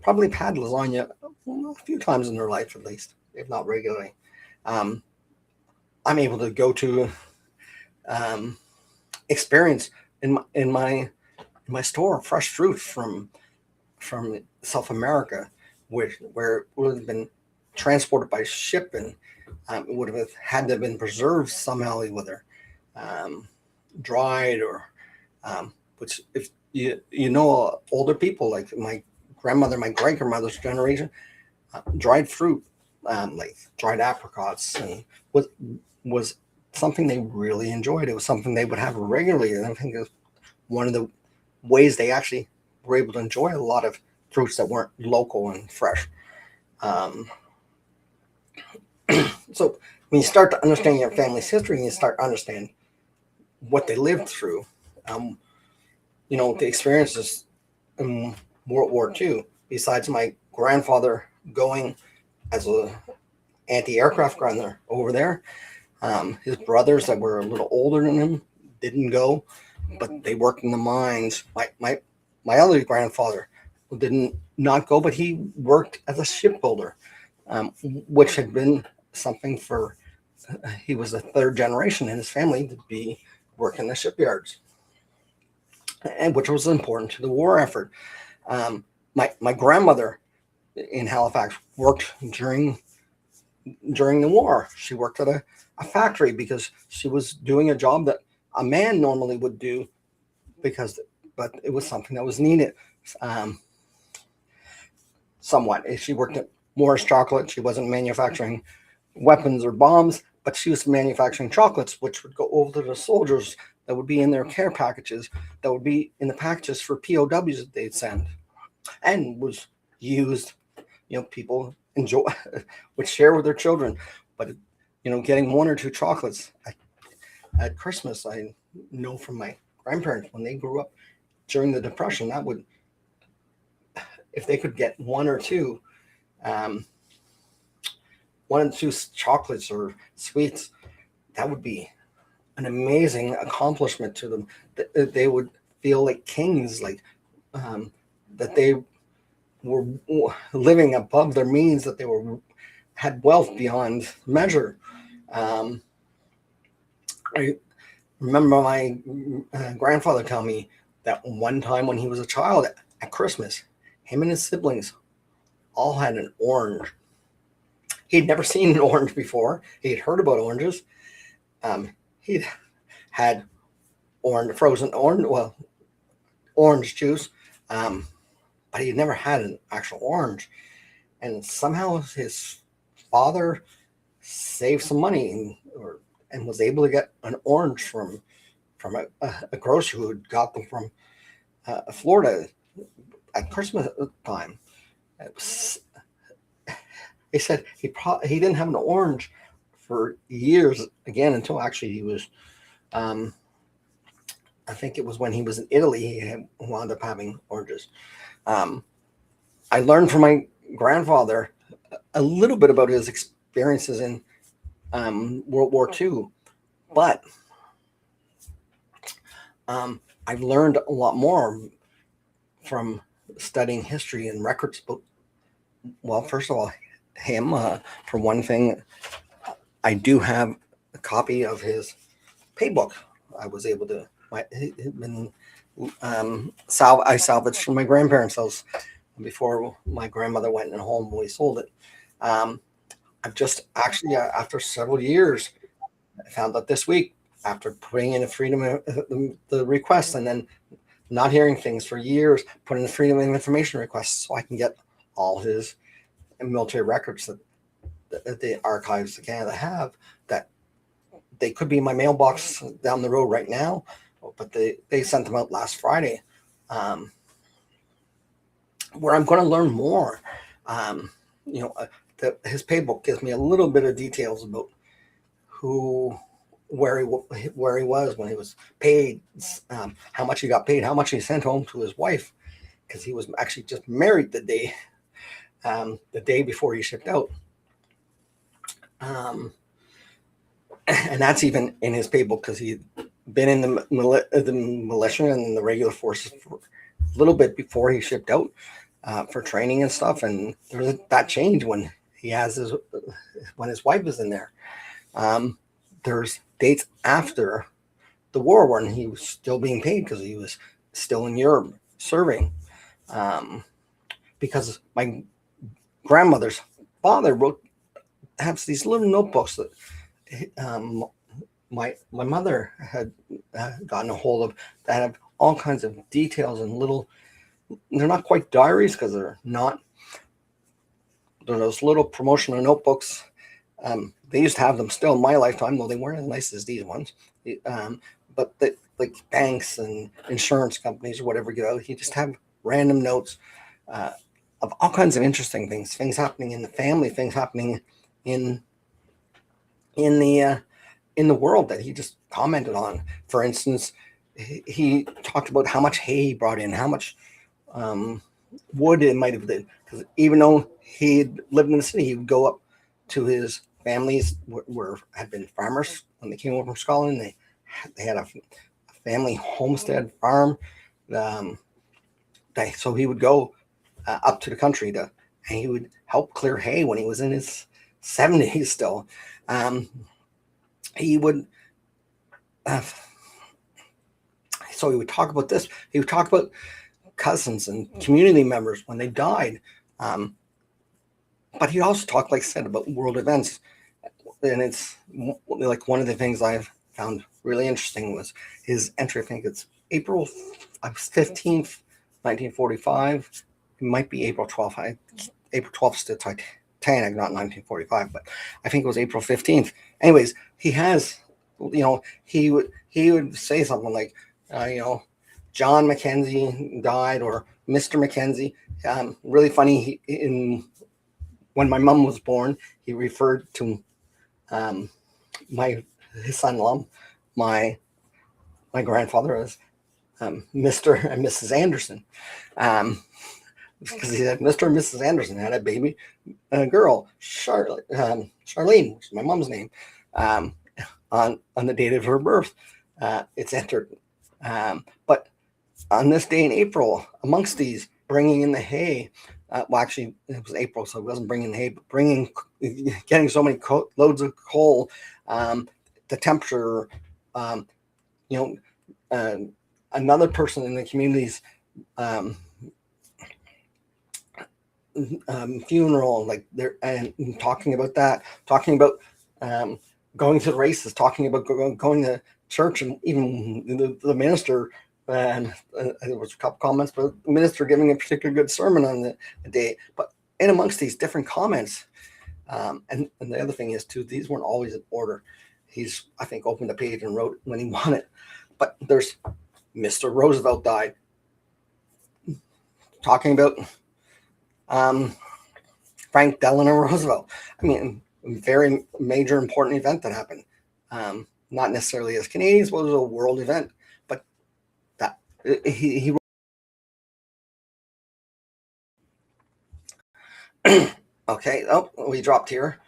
probably have had lasagna a few times in their life, at least, if not regularly. I'm able to go to experience in my store fresh fruit from South America, where it would have been transported by ship, and it would have had to have been preserved somehow, whether dried or which, if older people like my grandmother, my great grandmother's generation, dried fruit, like dried apricots, and was something they really enjoyed. It was something they would have regularly. And I think it was one of the ways they actually were able to enjoy a lot of fruits that weren't local and fresh. So when you start to understand your family's history and you start to understand what they lived through, the experiences in World War II, besides my grandfather going as a anti-aircraft gunner over there, his brothers that were a little older than him didn't go, but they worked in the mines. My other grandfather did not go, but he worked as a shipbuilder, which had been something for, he was the third generation in his family to be working the shipyards, and which was important to the war effort. My grandmother in Halifax worked during the war. She worked at a factory because she was doing a job that a man normally would do, but it was something that was needed. Somewhat. She worked at Morris Chocolate. She wasn't manufacturing weapons or bombs, but she was manufacturing chocolates, which would go over to the soldiers, that would be in their care packages, that would be in the packages for POWs that they'd send, and was used, people enjoy, would share with their children. But, getting one or two chocolates at Christmas, I know from my grandparents, when they grew up during the Depression, that would, if they could get one or two chocolates or sweets, that would be an amazing accomplishment to them. They would feel like kings, like that they were living above their means, that they had wealth beyond measure. I remember my grandfather telling me that one time when he was a child at Christmas, him and his siblings all had an orange. He'd never seen an orange before. He'd heard about oranges. He'd had frozen orange juice, but he'd never had an actual orange. And somehow his father saved some money and was able to get an orange from a grocer who had got them from Florida at Christmas time. He said he didn't have an orange for years again, until actually he was, I think it was when he was in Italy, he wound up having oranges. I learned from my grandfather a little bit about his experiences in World War II, but I've learned a lot more from studying history and records about, well, first of all, him. For one thing, I do have a copy of his pay book. I was able to, I salvaged from my grandparents' house before my grandmother went in home when we sold it. I've just actually, after several years, I found out this week, after putting in a freedom of the request and then not hearing things for years, put in the freedom of information request so I can get all his military records that the archives of Canada have, that they could be in my mailbox down the road right now, but they sent them out last Friday, where I'm going to learn more. His pay book gives me a little bit of details about where he was when he was paid, how much he got paid, how much he sent home to his wife, because he was actually just married the day before he shipped out. And that's even in his pay book, because he'd been in the militia and the regular forces for a little bit before he shipped out for training and stuff. And there's that change when when his wife is in there. There's dates after the war when he was still being paid, because he was still in Europe serving. Because my grandmother's father has these little notebooks that my mother had gotten a hold of, that have all kinds of details and they're not quite diaries, because they're those little promotional notebooks They used to have them still in my lifetime, though they weren't as nice as these ones. But like banks and insurance companies or whatever get out, you just have random notes of all kinds of interesting things happening in the family, things happening in the world that he just commented on. For instance, he talked about how much hay he brought in, how much wood it might have been, because even though he lived in the city, he would go up to his families were had been farmers when they came over from Scotland. They had a family homestead farm. So he would go up to the country and he would help clear hay when he was in his 70s still. He would so he would talk about this. He would talk about cousins and community members when they died. But he also talked, like I said, about world events. And it's like one of the things I've found really interesting was his entry. I think it's April 15th, 1945. It might be April 12th. April 12th is the Titanic, not 1945, but I think it was April 15th. Anyways, he has, he would say something like, John Mackenzie died, or Mr. Mackenzie. Really funny. When my mom was born, he referred to his son-in-law, my grandfather, as Mr. and Mrs. Anderson, because he said Mr. and Mrs. Anderson had a baby, a girl, Charlene, which is my mom's name, on the date of her birth. It's entered. But on this day in April, amongst these, bringing in the hay, well, actually, it was April, so it wasn't bringing the hay, but getting so many loads of coal, the temperature, another person in the community's funeral, like they're and talking about that, talking about going to the races, talking about going to church, and even the minister. And there was a couple comments, but the minister giving a particularly good sermon on the day. But in amongst these different comments, and the other thing is too, these weren't always in order. He's, I think, opened a page and wrote when he wanted. But there's Mr. Roosevelt died. Talking about Frank Delano Roosevelt. I mean, a very major, important event that happened. Not necessarily as Canadians, but it was a world event. But that he okay. Oh, we dropped here.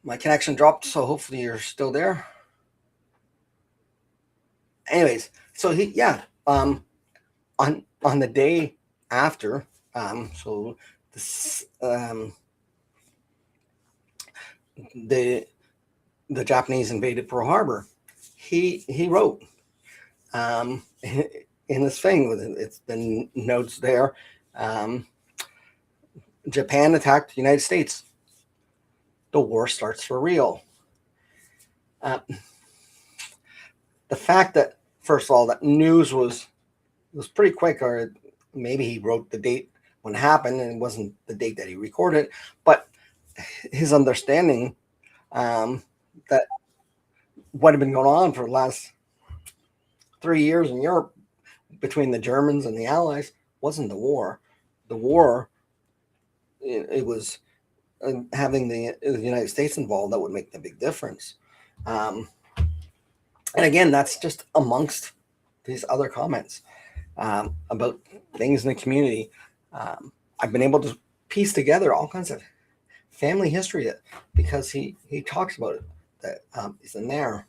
My connection dropped, so hopefully you're still there. Anyways, so on the day after, so this the Japanese invaded Pearl Harbor, he wrote in this thing, it's the notes there, Japan attacked the United States. The war starts for real. The fact that, first of all, that news was pretty quick, or maybe he wrote the date when it happened and it wasn't the date that he recorded, but his understanding that what had been going on for the last 3 years in Europe between the Germans and the Allies wasn't the war. The war, it was having the United States involved that would make the big difference. And again, that's just amongst these other comments about things in the community. I've been able to piece together all kinds of family history because he talks about it, that is in there.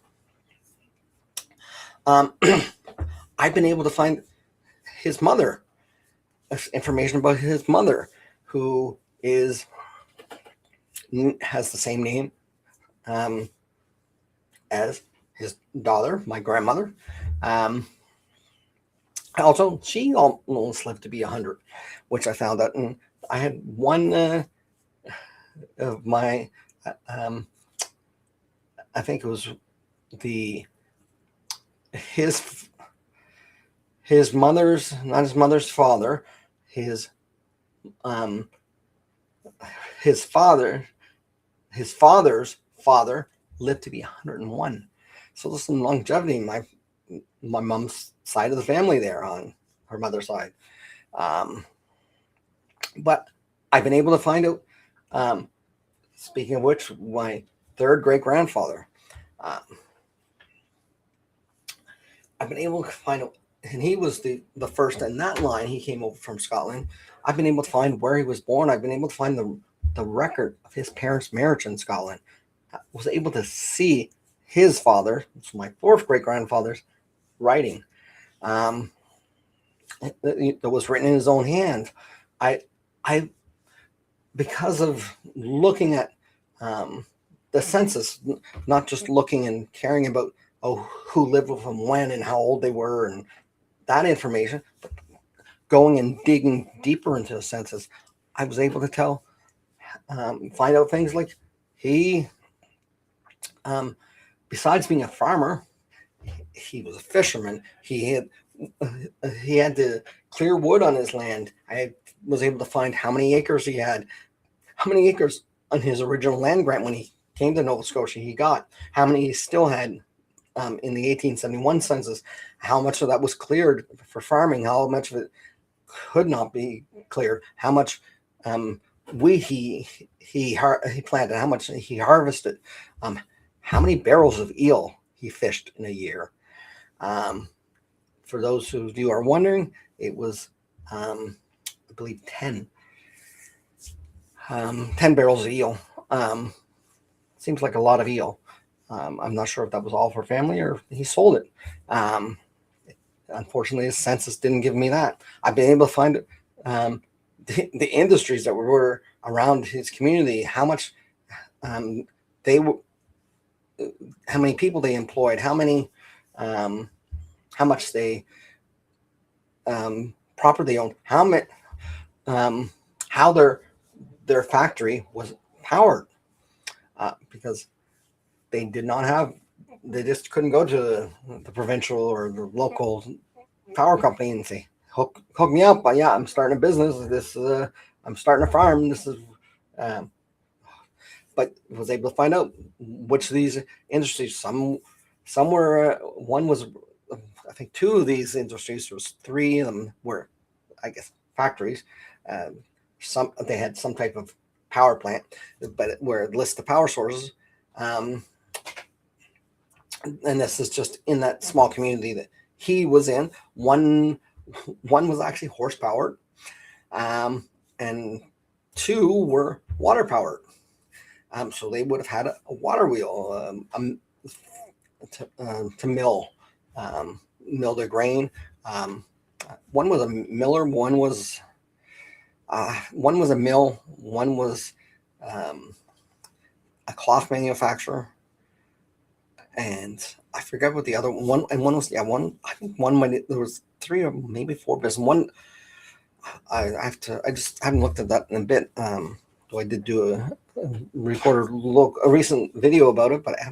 I've been able to find his mother, information about his mother, who has the same name as his daughter, my grandmother. Also, she almost lived to be 100, which I found out. And I had one of my, I think it was his mother's, not his mother's father, his father his father's father lived to be 101. So there's some longevity in my mom's side of the family there on her mother's side. But I've been able to find out, speaking of which, my third great grandfather, I've been able to find out, and he was the first in that line. He came over from Scotland. I've been able to find where he was born. I've been able to find the record of his parents' marriage in Scotland. I was able to see his father, which was my fourth great grandfather's writing. That was written in his own hand. I because of looking at the census, not just looking and caring about who lived with them when and how old they were and that information, but going and digging deeper into the census, I was able to find out things like he, besides being a farmer, he was a fisherman. He had to clear wood on his land. I was able to find how many acres he had, how many acres on his original land grant when he came to Nova Scotia he got, how many he still had in the 1871 census, how much of that was cleared for farming, how much of it could not be cleared, how much wheat he planted, how much he harvested, how many barrels of eel he fished in a year. For those of you are wondering, it was, I believe, 10 barrels of eel. Seems like a lot of eel. I'm not sure if that was all for family or he sold it. Unfortunately, his census didn't give me that. I've been able to find the industries that were around his community, how much they were, how many people they employed, how much they property they owned, how their factory was powered, because they just couldn't go to the provincial or the local power company and say, hook me up. Yeah, I'm starting a business. I'm starting a farm. This is, but was able to find out which of these industries, some were, one was, I think two of these industries, there was three of them were, I guess, factories. They had some type of power plant, but where it lists the power sources. And this is just in that small community that he was in. One was actually horse powered, and two were water powered. So they would have had a water wheel to mill their grain. One was a miller. One was a mill. One was a cloth manufacturer. And I forget what the other one, and one was, I think there was three or maybe four business. One, I just haven't looked at that in a bit. Though I did do a recent video about it, but I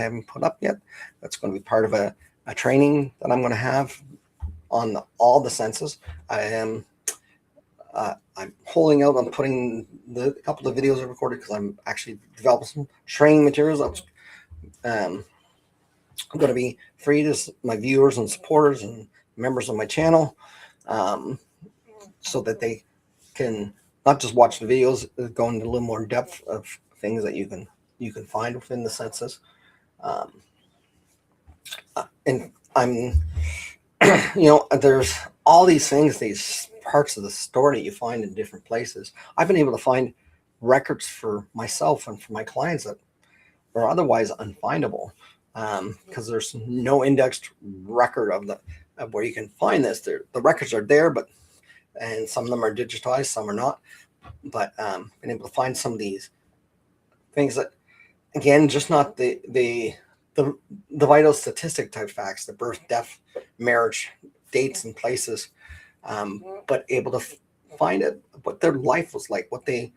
haven't put up yet. That's going to be part of a training that I'm going to have on all the census. I'm holding out on putting the couple of videos I recorded because I'm actually developing some training materials. I'm going to be free to my viewers and supporters and members of my channel, so that they can not just watch the videos, go into a little more depth of things that you can find within the census. And I'm, there's all these things, these parts of the story that you find in different places. I've been able to find records for myself and for my clients that are otherwise unfindable, because there's no indexed record of where you can find this. The records are there, and some of them are digitized, some are not. But been able to find some of these things that, again, just not the vital statistic type facts, the birth, death, marriage, dates, and places, but able to find it, what their life was like, what they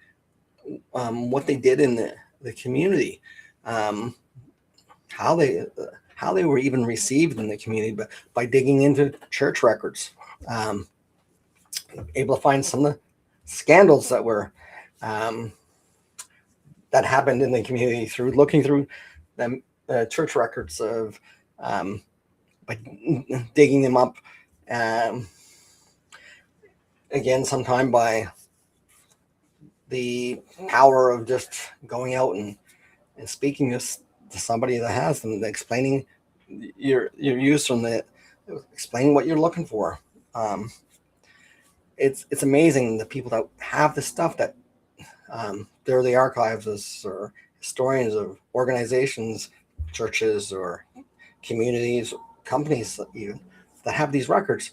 did in the community, how they were even received in the community, but by digging into church records, able to find some of the scandals that that happened in the community through looking through the church records of by digging them up. Again, sometime by the power of just going out and speaking to somebody that has them, explaining your use from the, explaining what you're looking for. It's amazing the people that have this stuff, that they're the archivists or historians of organizations, churches or communities, companies even, that have these records,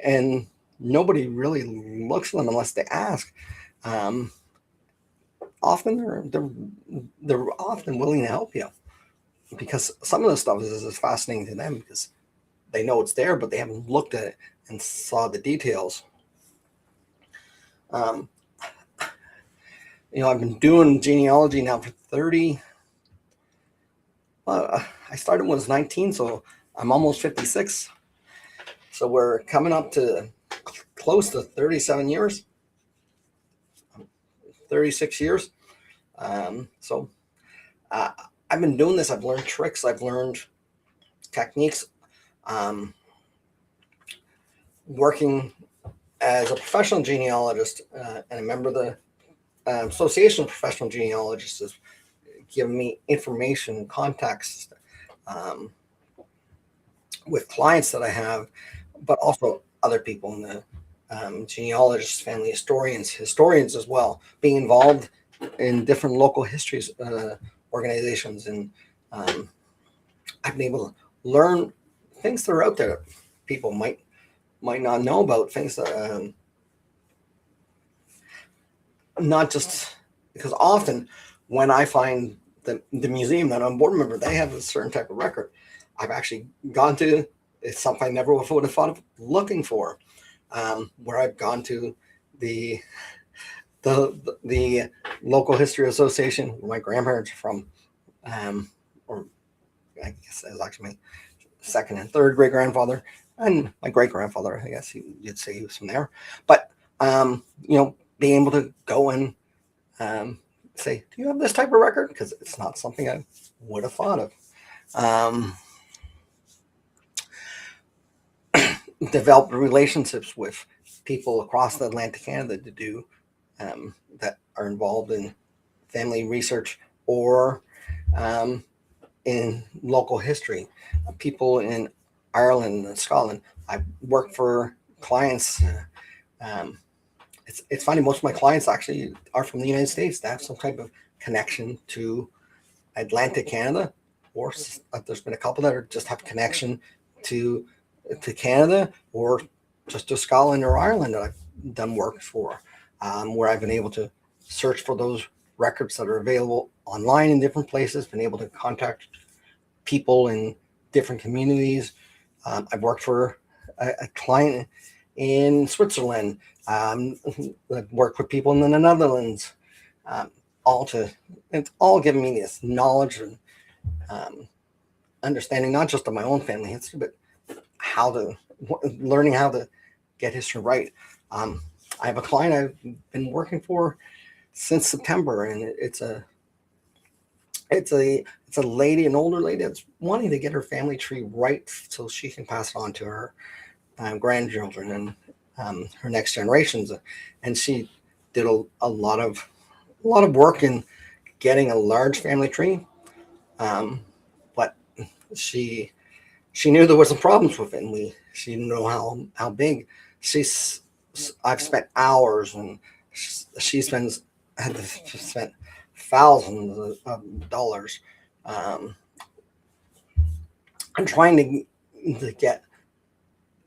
and nobody really looks at them unless they ask. Often they're often willing to help you, because some of the stuff is fascinating to them because they know it's there, but they haven't looked at it and saw the details. I've been doing genealogy now for 30. I started when I was 19, so I'm almost 56. So we're coming up to close to 37 years, 36 years. So I've been doing this. I've learned tricks. I've learned techniques. Working as a professional genealogist and a member of the Association of Professional Genealogists has given me information and context with clients that I have, but also other people in the genealogists, family historians as well, being involved in different local histories organizations, and I've been able to learn things that are out there that people might not know about, things that not just because often when I find the museum that I'm a board member, they have a certain type of record. I've actually gone to, it's something I never would have thought of looking for, where I've gone to the local history association where my grandparents are from, or I guess that was actually my second and third great grandfather, and my great grandfather. I guess you'd say he was from there. But being able to go and say, "Do you have this type of record?" Because it's not something I would have thought of. Develop relationships with people across the Atlantic Canada to do that are involved in family research or in local history. People in Ireland and Scotland. I work for clients. It's funny. Most of my clients actually are from the United States. They have some type of connection to Atlantic Canada, or there's been a couple that just have connection to Canada, or just to Scotland or Ireland that I've done work for, where I've been able to search for those records that are available online in different places, been able to contact people in different communities. I've worked for a client in Switzerland. I've worked with people in the Netherlands. It's all giving me this knowledge and understanding, not just of my own family history, but learning how to get history right. I have a client I've been working for since September, and it's a lady, an older lady that's wanting to get her family tree right so she can pass it on to her grandchildren and her next generations. And she did a lot of work in getting a large family tree, but she knew there was some problems with it, and she didn't know how big. I've spent hours, and she spent thousands of dollars and trying to get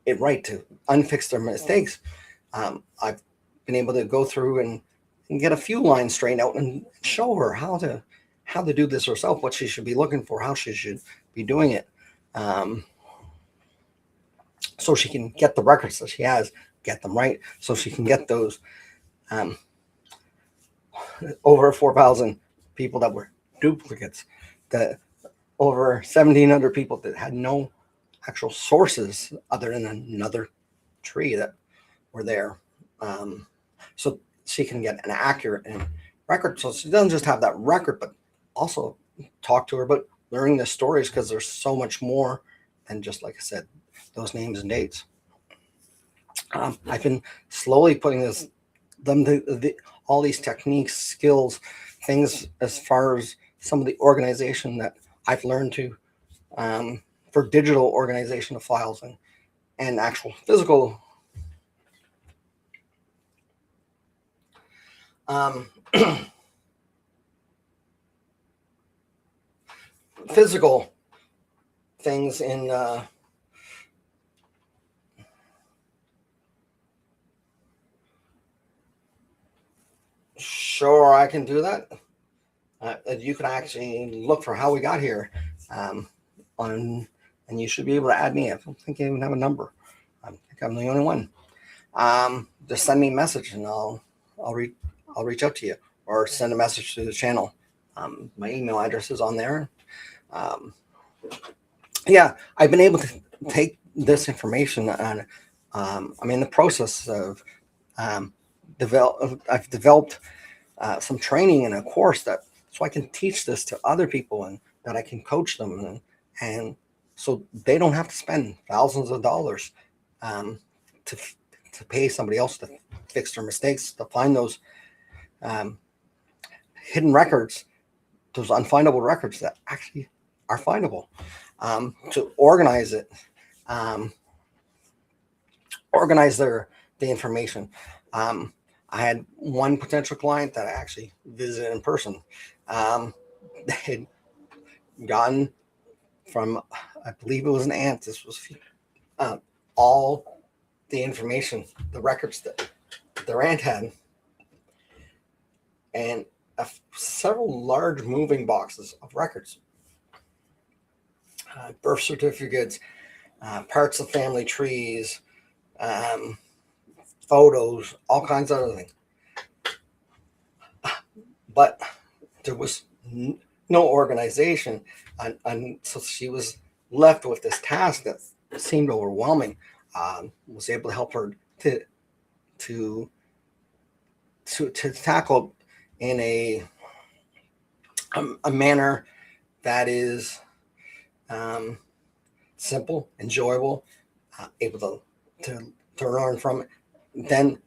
it right, to unfix their mistakes. I've been able to go through and get a few lines straightened out and show her how to do this herself, what she should be looking for, how she should be doing it, so she can get the records that she has, get them right, so she can get those over 4,000 people that were duplicates, that over 1,700 people that had no actual sources other than another tree that were there, so she can get an accurate and record. So she doesn't just have that record, but also talk to her about learning the stories, because there's so much more than just, like I said, those names and dates. I've been slowly putting all these techniques, skills, things as far as some of the organization that I've learned to for digital organization of files and actual physical physical things in sure, I can do that. You can actually look for how we got here and you should be able to add me. I don't think I even have a number. I think I'm the only one. Just send me a message and I'll reach out to you, or send a message to the channel. My email address is on there. Yeah, I've been able to take this information and I'm in the process of I've developed some training in a course so I can teach this to other people, and that I can coach them, and so they don't have to spend thousands of dollars to pay somebody else to fix their mistakes, to find those hidden records, those unfindable records that actually are findable, to organize it, organize the information. I had one potential client that I actually visited in person. They had gotten from, I believe it was an aunt, this was all the information, the records that their aunt had, and several large moving boxes of records, birth certificates, parts of family trees, photos, all kinds of other things. But there was no organization, and so she was left with this task that seemed overwhelming. Was able to help her to tackle in a manner that is simple, enjoyable, able to learn from it, then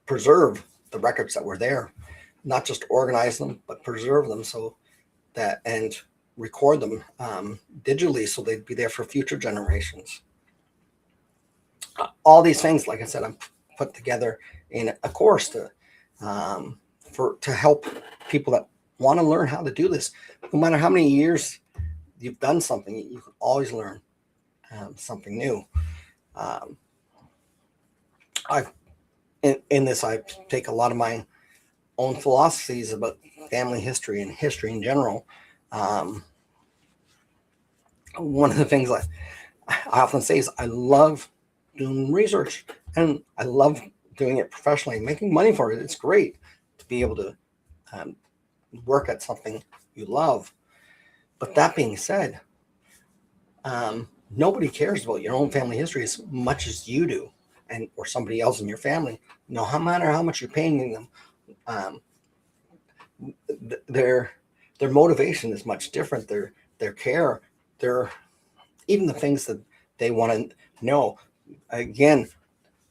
preserve the records that were there, not just organize them, but preserve them, so that, and record them digitally, so they'd be there for future generations. All these things, like I said, I'm put together in a course to help people that want to learn how to do this. No matter how many years you've done something, you can always learn something new. In this, I take a lot of my own philosophies about family history and history in general. One of the things I often say is I love doing research, and I love doing it professionally, making money for it. It's great to be able to work at something you love. But that being said, nobody cares about your own family history as much as you do, or somebody else in your family. No matter how much you're paying them, their motivation is much different. Their care, even the things that they want to know. Again,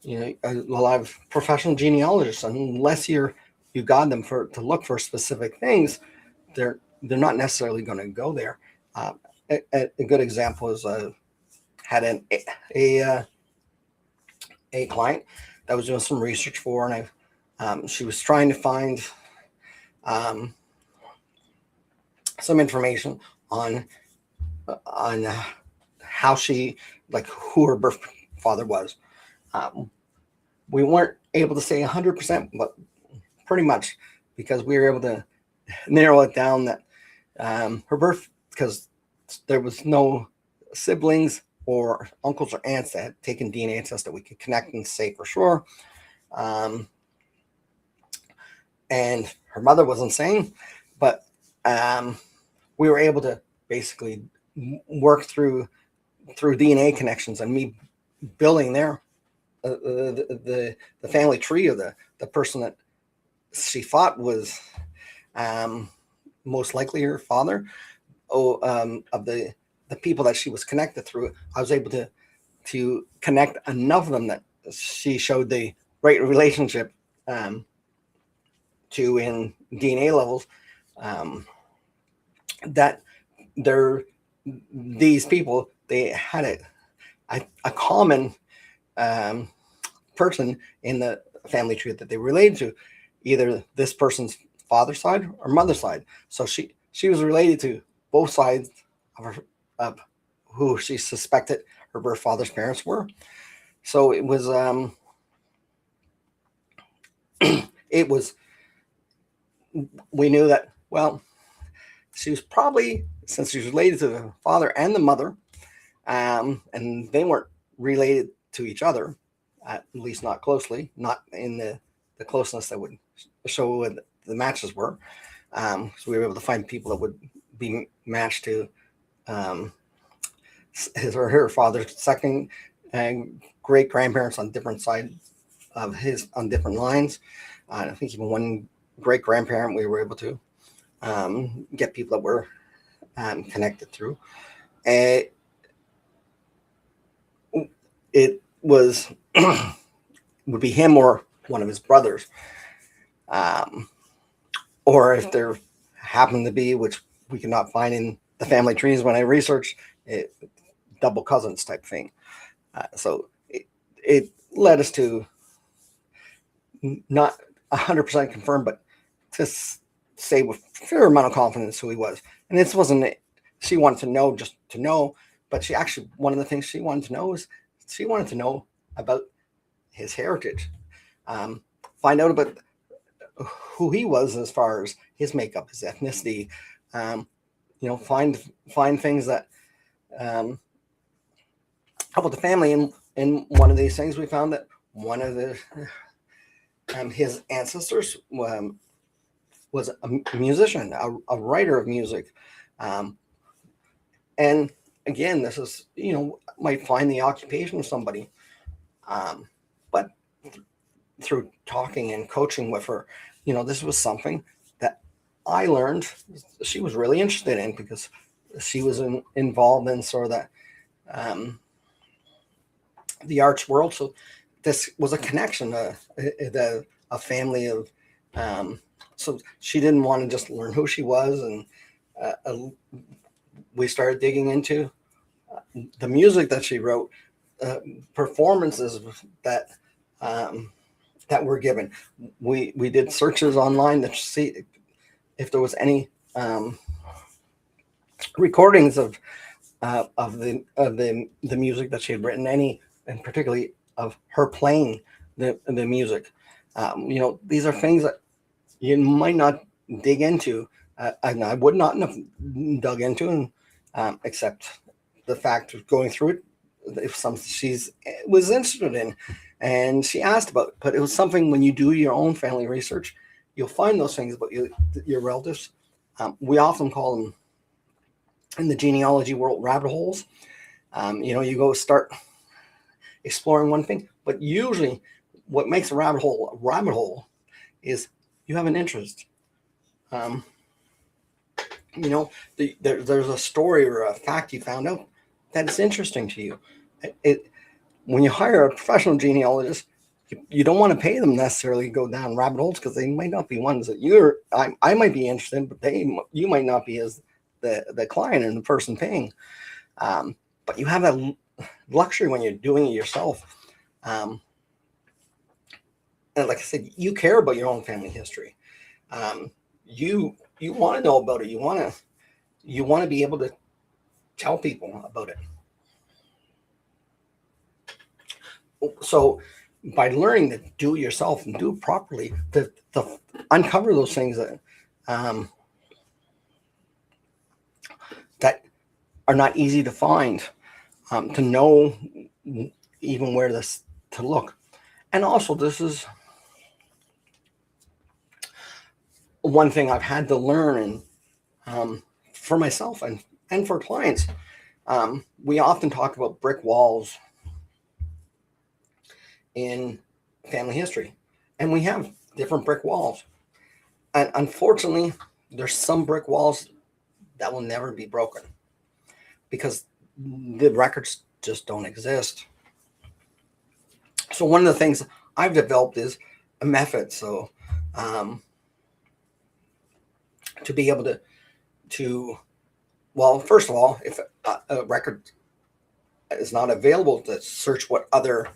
a lot of professional genealogists, unless you got them to look for specific things, they're not necessarily going to go there. A good example is had a client that was doing some research for, and she was trying to find some information on how she, like, who her birth father was. We weren't able to say 100%, but pretty much, because we were able to narrow it down that her birth, because there was no siblings or uncles or aunts that had taken DNA tests that we could connect and say for sure. And her mother was insane, but we were able to basically work through DNA connections, and me building the family tree of the person that she thought was most likely her father. Of the people that she was connected through, I was able to connect enough of them that she showed the right relationship to in DNA levels, that these people, they had a common person in the family tree that they related to, either this person's father's side or mother's side. So she was related to both sides of who she suspected her birth father's parents were. So it was it was, we knew that, well, she was probably, since she was related to the father and the mother, and they weren't related to each other, at least not closely, not in the closeness that would show what the matches were. So we were able to find people that would be matched to his or her father's second great grandparents on different sides of his, on different lines. I think even one great grandparent we were able to get people that were connected through. It was would be him or one of his brothers, or if there happened to be, which we could not find in the family trees when I researched it, double cousins type thing. So it led us to not 100% confirm, but to say with a fair amount of confidence who he was. And this wasn't, she wanted to know just to know, but she actually, one of the things she wanted to know is she wanted to know about his heritage, find out about who he was as far as his makeup, his ethnicity, find things that about the family. And one of these things, we found that one of the his ancestors was a musician, a writer of music. And again, this is, might find the occupation of somebody, but through talking and coaching with her, this was something that I learned she was really interested in, because she was involved in sort of that the arts world. So this was a connection, a family of, so she didn't want to just learn who she was. And we started digging into the music that she wrote, performances that were given. We did searches online to see if there was any recordings of the music that she had written, and particularly of her playing the music. These are things that you might not dig into, and I would not have dug into, except the fact of going through it, if something was interested in, and she asked about. But it was something, when you do your own family research, you'll find those things about your relatives. We often call them, in the genealogy world, rabbit holes. You go start exploring one thing, but usually what makes a rabbit hole is you have an interest. There's a story or a fact you found out that is interesting to you. When you hire a professional genealogist, you don't want to pay them necessarily to go down rabbit holes, because they might not be ones that I might be interested in, but you might not be as the client and the person paying. But you have that luxury when you're doing it yourself. And like I said, you care about your own family history. You want to know about it. You want to be able to tell people about it. So by learning to do it yourself and do it properly, to uncover those things that that are not easy to find, to know even where to look. And also, this is one thing I've had to learn, and for myself and for clients. We often talk about brick walls in family history, and we have different brick walls. And unfortunately, there's some brick walls that will never be broken because the records just don't exist. So one of the things I've developed is a method. So to be able to well, first of all, if a record is not available, to search what other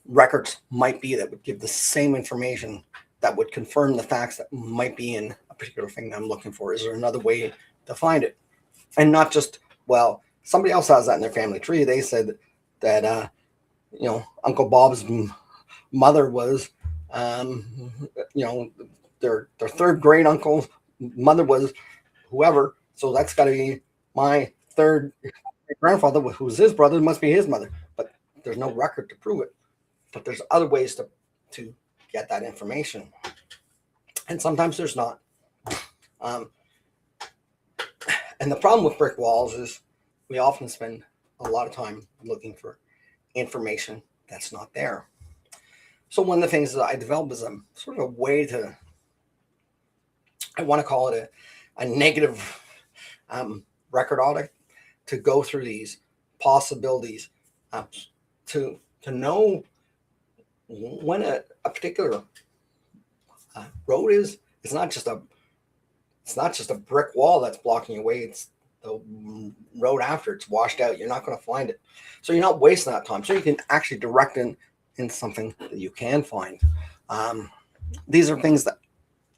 records might be that would give the same information that would confirm the facts that might be in a particular thing that I'm looking for. Is there another way to find it? And not just, well, somebody else has that in their family tree. They said that, Uncle Bob's mother was, their third great uncle's mother was whoever. So that's got to be my third grandfather, who's his brother, must be his mother. But there's no record to prove it. But there's other ways to get that information. And sometimes there's not. And the problem with brick walls is we often spend a lot of time looking for information that's not there. So one of the things that I developed is a sort of a way to, I want to call it a negative record audit, to go through these possibilities, to know when a particular road is. It's not just a brick wall that's blocking your way. It's the road after it's washed out. You're not going to find it, so you're not wasting that time. So you can actually direct in something that you can find. These are things that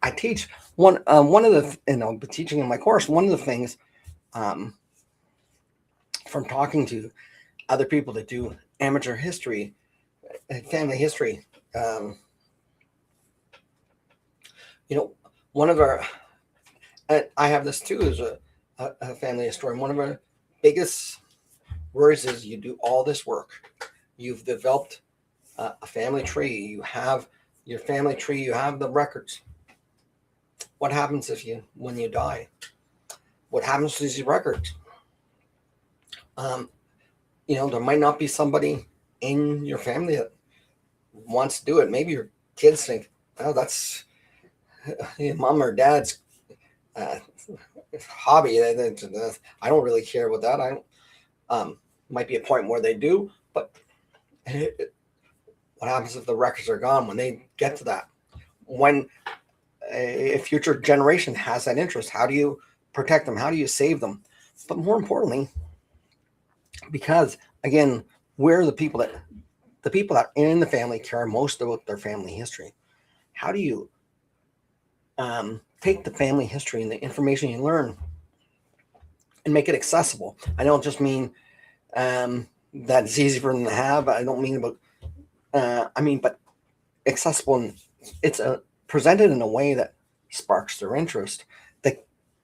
I teach. One of the, I'll be teaching in my course. One of the things from talking to other people that do amateur history, family history, one of our, I have this too as a family historian. One of our biggest worries is you do all this work. You've developed a family tree. You have your family tree. You have the records. What happens when you die? What happens to these records? There might not be somebody in your family that wants to do it. Maybe your kids think, oh, that's your mom or dad's hobby. I don't really care about that. I don't. Might be a point where they do, but what happens if the records are gone when they get to that? When a future generation has that interest, how do you protect them? How do you save them? But more importantly, because again, we're the people that in the family care most about their family history. How do you take the family history and the information you learn and make it accessible? I don't just mean that it's easy for them to have. I don't mean about, but accessible, and it's presented in a way that sparks their interest.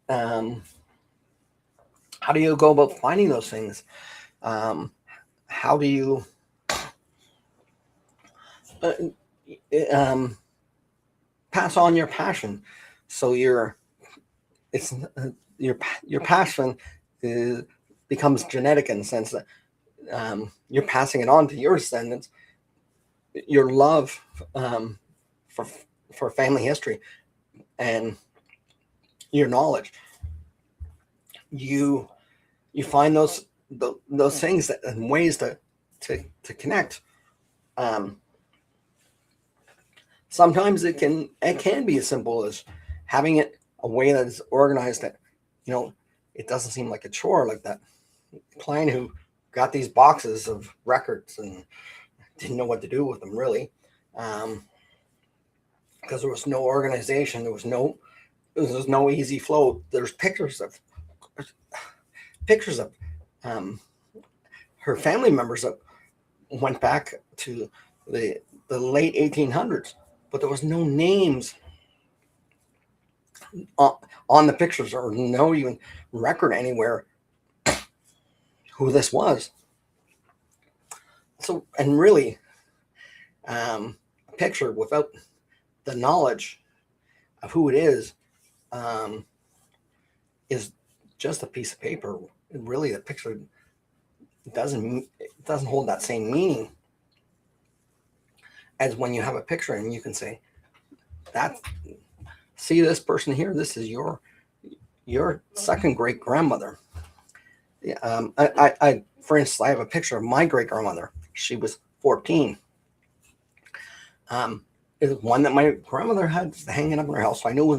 How do you go about finding those things? How do you pass on your passion? So your passion becomes genetic in the sense that you're passing it on to your descendants. Your love for family history and your knowledge. You find those things and ways to connect. Sometimes it can be as simple as having it a way that is organized that it doesn't seem like a chore, like that client who got these boxes of records and didn't know what to do with them really, because there was no organization. There was no easy flow. There's pictures of her family members that went back to the late 1800s, but there was no names on the pictures, or no even record anywhere who this was. So, and really, a picture without the knowledge of who it is just a piece of paper. Really, the picture doesn't hold that same meaning as when you have a picture and you can say see this person here. This is your second great grandmother. For instance, I have a picture of my great grandmother. She was 14. Is one that my grandmother had hanging up in her house. So I knew it was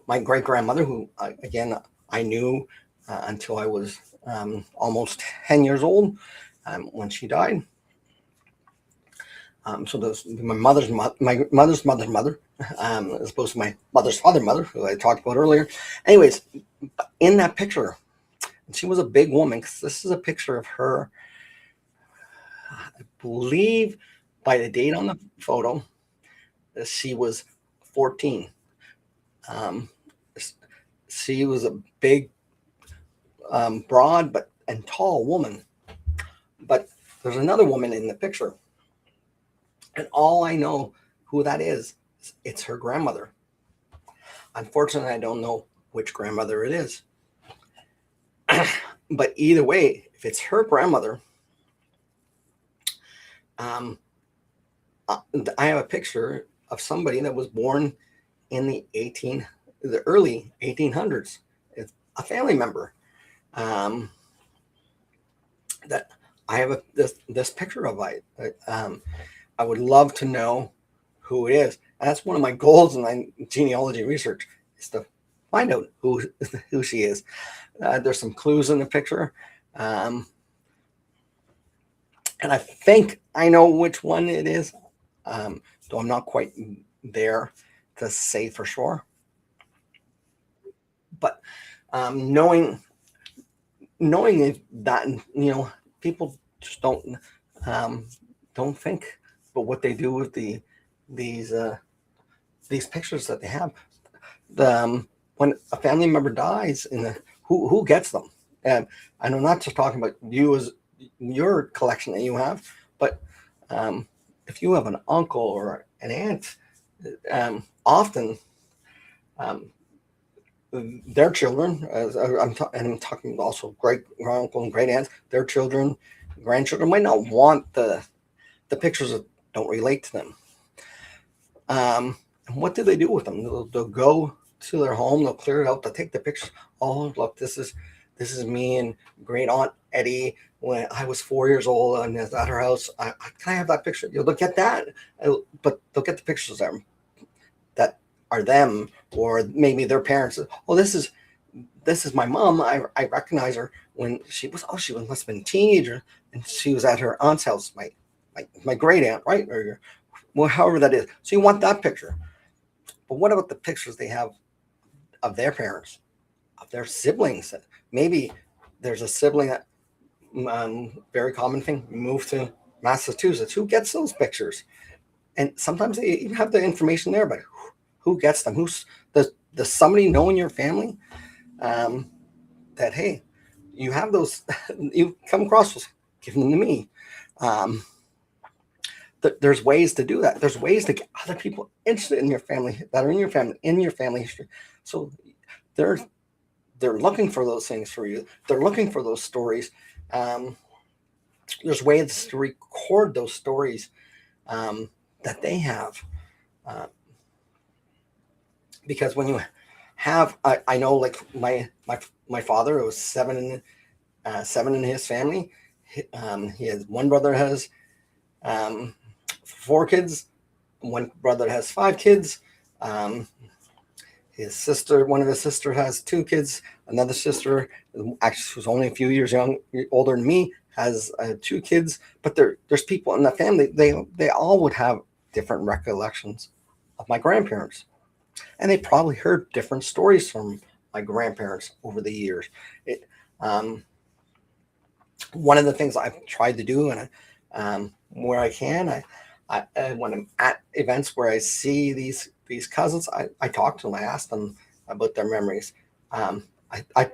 my great grandmother, who again I knew until I was almost 10 years old when she died. So those my mother's mother's mother, as opposed to my mother's mother, who I talked about earlier. Anyways, in that picture, she was a big woman, because this is a picture of her. I believe by the date on the photo, she was 14. She was a big, broad and tall woman. But there's another woman in the picture, and all I know who that is, it's her grandmother. Unfortunately, I don't know which grandmother it is. But either way, if it's her grandmother, I have a picture of somebody that was born in the early 1800s. It's a family member that I have this picture of. I would love to know who it is. And that's one of my goals in my genealogy research, is to find out who she is. There's some clues in the picture. And I think I know which one it is, though I'm not quite there to say for sure. But knowing that, people just don't think about what they do with these pictures that they have. When a family member dies, who gets them? And I'm not just talking about you as your collection that you have, but if you have an uncle or an aunt, often their children, I'm talking also great uncle and great aunts, their children, grandchildren might not want the pictures that don't relate to them. And what do they do with them? They'll go to their home, they'll clear it out, they'll take the pictures. Oh, look, this is me and great aunt Eddie when I was 4 years old, and at her house. Can I have that picture? They'll get that, but they'll get the pictures that are them, or maybe their parents. Oh, this is my mom. I recognize her when she must have been a teenager, and she was at her aunt's house, my great aunt, right? Or well, however that is. So you want that picture. But what about the pictures they have of their parents, of their siblings? Maybe there's a sibling that, very common thing, moved to Massachusetts. Who gets those pictures? And sometimes they even have the information there, but who gets them? Does somebody know in your family that, hey, you have those, you come across those, give them to me. There's ways to do that. There's ways to get other people interested in your family, that are in your family history. So they're looking for those things for you. They're looking for those stories. There's ways to record those stories that they have. Because when you have, I know, like my father, it was seven in his family. He has one brother has 4 kids. One brother has 5 kids. His sister, one of his sisters has 2 kids. Another sister, actually, who's only a few years older than me, has 2 kids. But there's people in the family. They all would have different recollections of my grandparents, and they probably heard different stories from my grandparents over the years. One of the things I've tried to do, and where I can, I when I'm at events where I see these cousins, I talk to them. I ask them about their memories. I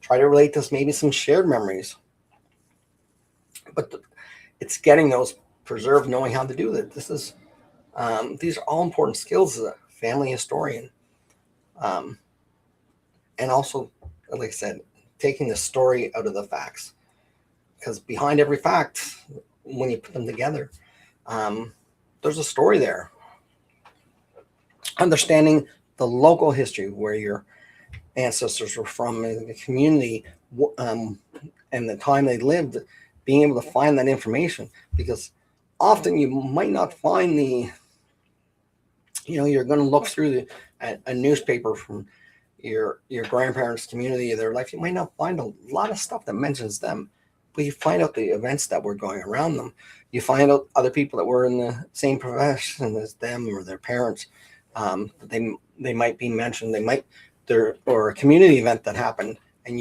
try to relate to maybe some shared memories, but it's getting those preserved, knowing how to do that. These are all important skills as a family historian, and also, like I said, taking the story out of the facts, because behind every fact, when you put them together, there's a story there. understanding the local history where your ancestors were from in the community, and the time they lived, being able to find that information, because often you might not find you're going to look through a newspaper from your grandparents' community of their life. You might not find a lot of stuff that mentions them, but you find out the events that were going around them. You find out other people that were in the same profession as them or their parents. They might be mentioned. Or a community event that happened, and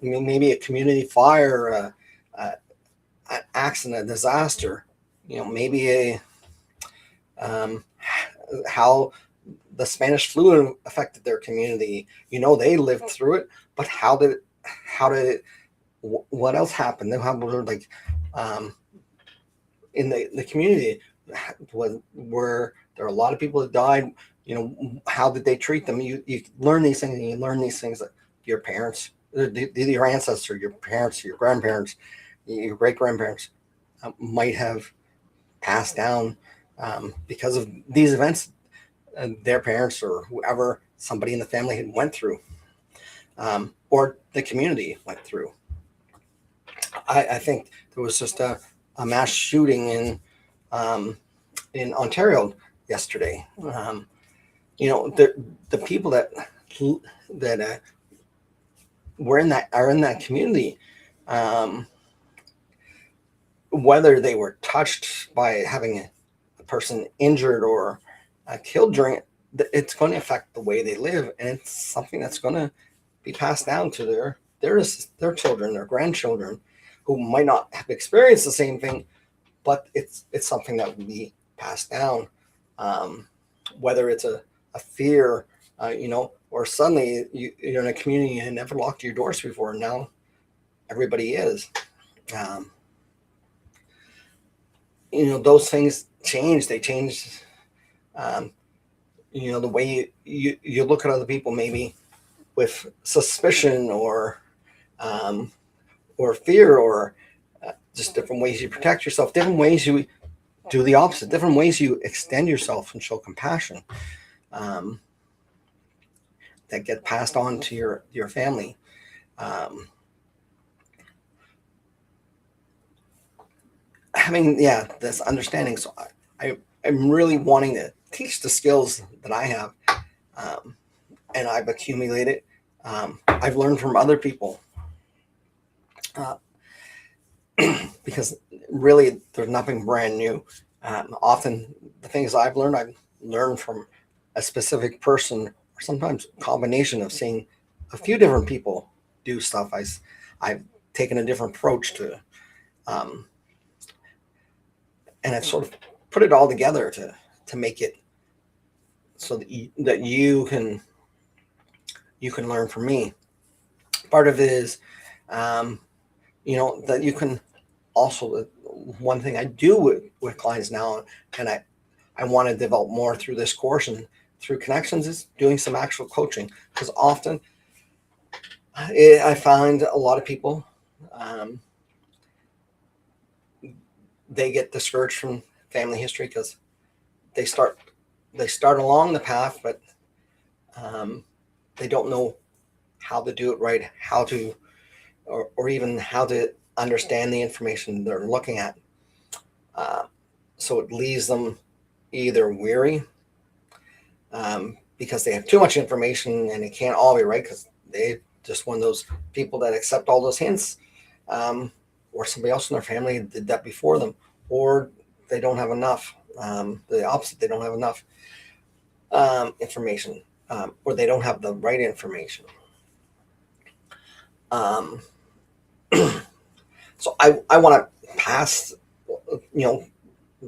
maybe a community fire, an accident, a disaster. Maybe how the Spanish flu affected their community. They lived through it, but how did it? What else happened? Like in the community, were there a lot of people that died? How did they treat them? You learn these things, and you learn these things that your parents, your ancestors, your parents, your grandparents, your great grandparents might have passed down because of these events their parents or whoever, somebody in the family had went through, or the community went through. I think there was just a mass shooting in Ontario yesterday. The people that were are in that community, whether they were touched by having a person injured or killed during it, it's going to affect the way they live, and it's something that's going to be passed down to their children, their grandchildren, who might not have experienced the same thing, but it's something that will be passed down. Whether it's a fear, or suddenly you're in a community and never locked your doors before, and now everybody is. Those things change. They change. The way you look at other people, maybe with suspicion or fear, or just different ways you protect yourself, different ways you do the opposite, different ways you extend yourself and show compassion, that get passed on to your family. Having this understanding. So I'm really wanting to teach the skills that I have, and I've accumulated. I've learned from other people, because really there's nothing brand new. Often the things I've learned from a specific person, or sometimes a combination of seeing a few different people do stuff. I've taken a different approach to, and I've sort of put it all together to make it so that you can learn from me. Part of it is, that you can also, one thing I do with clients now, and I want to develop more through this course and through connections, is doing some actual coaching, because often I find a lot of people, they get discouraged from family history because they start along the path, but they don't know how to do it right, how to, or even how to understand the information they're looking at. So it leaves them either weary, because they have too much information and it can't all be right, because they just one of those people that accept all those hints, or somebody else in their family did that before them, or they don't have enough. The opposite, they don't have enough information, or they don't have the right information. So I want to pass,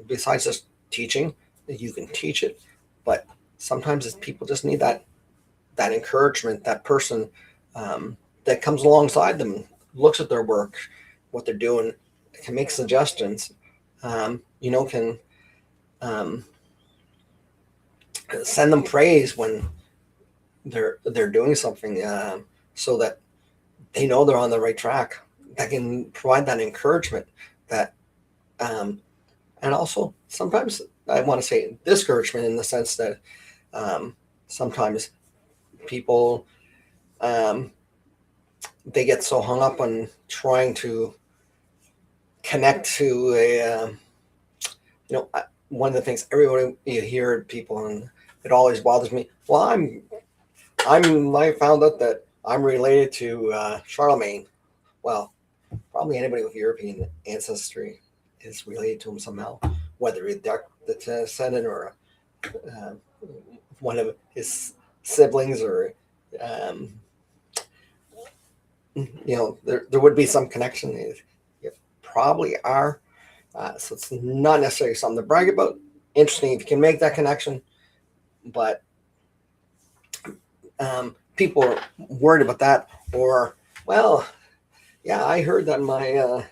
besides just teaching, you can teach it, but sometimes people just need that encouragement, that person that comes alongside them, looks at their work, what they're doing, can make suggestions, can send them praise when they're doing something, so that they know they're on the right track. That can provide that encouragement, that and also sometimes I want to say discouragement in the sense that sometimes people they get so hung up on trying to connect to a one of the things everybody you hear people, and it always bothers me. Well, I found out that I'm related to Charlemagne. Well, probably anybody with European ancestry is related to him somehow, whether he's the descendant or uh, one of his siblings, or um, there would be some connection. You probably are. So it's not necessarily something to brag about. Interesting if you can make that connection, but people are worried about that. Or, well, yeah, I heard that my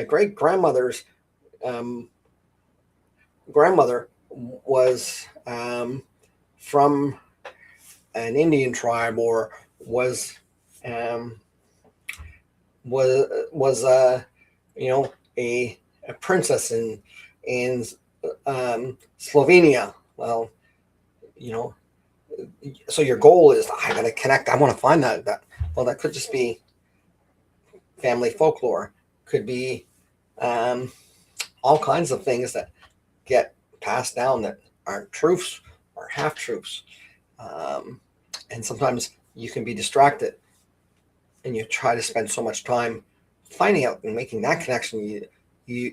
great grandmother's grandmother was from an Indian tribe, or was a princess in Slovenia. Well, so your goal is, I got to connect. I want to find that. Well, that could just be family folklore. Could be all kinds of things that get passed down that aren't truths or half truths. And sometimes you can be distracted, and you try to spend so much time finding out and making that connection. You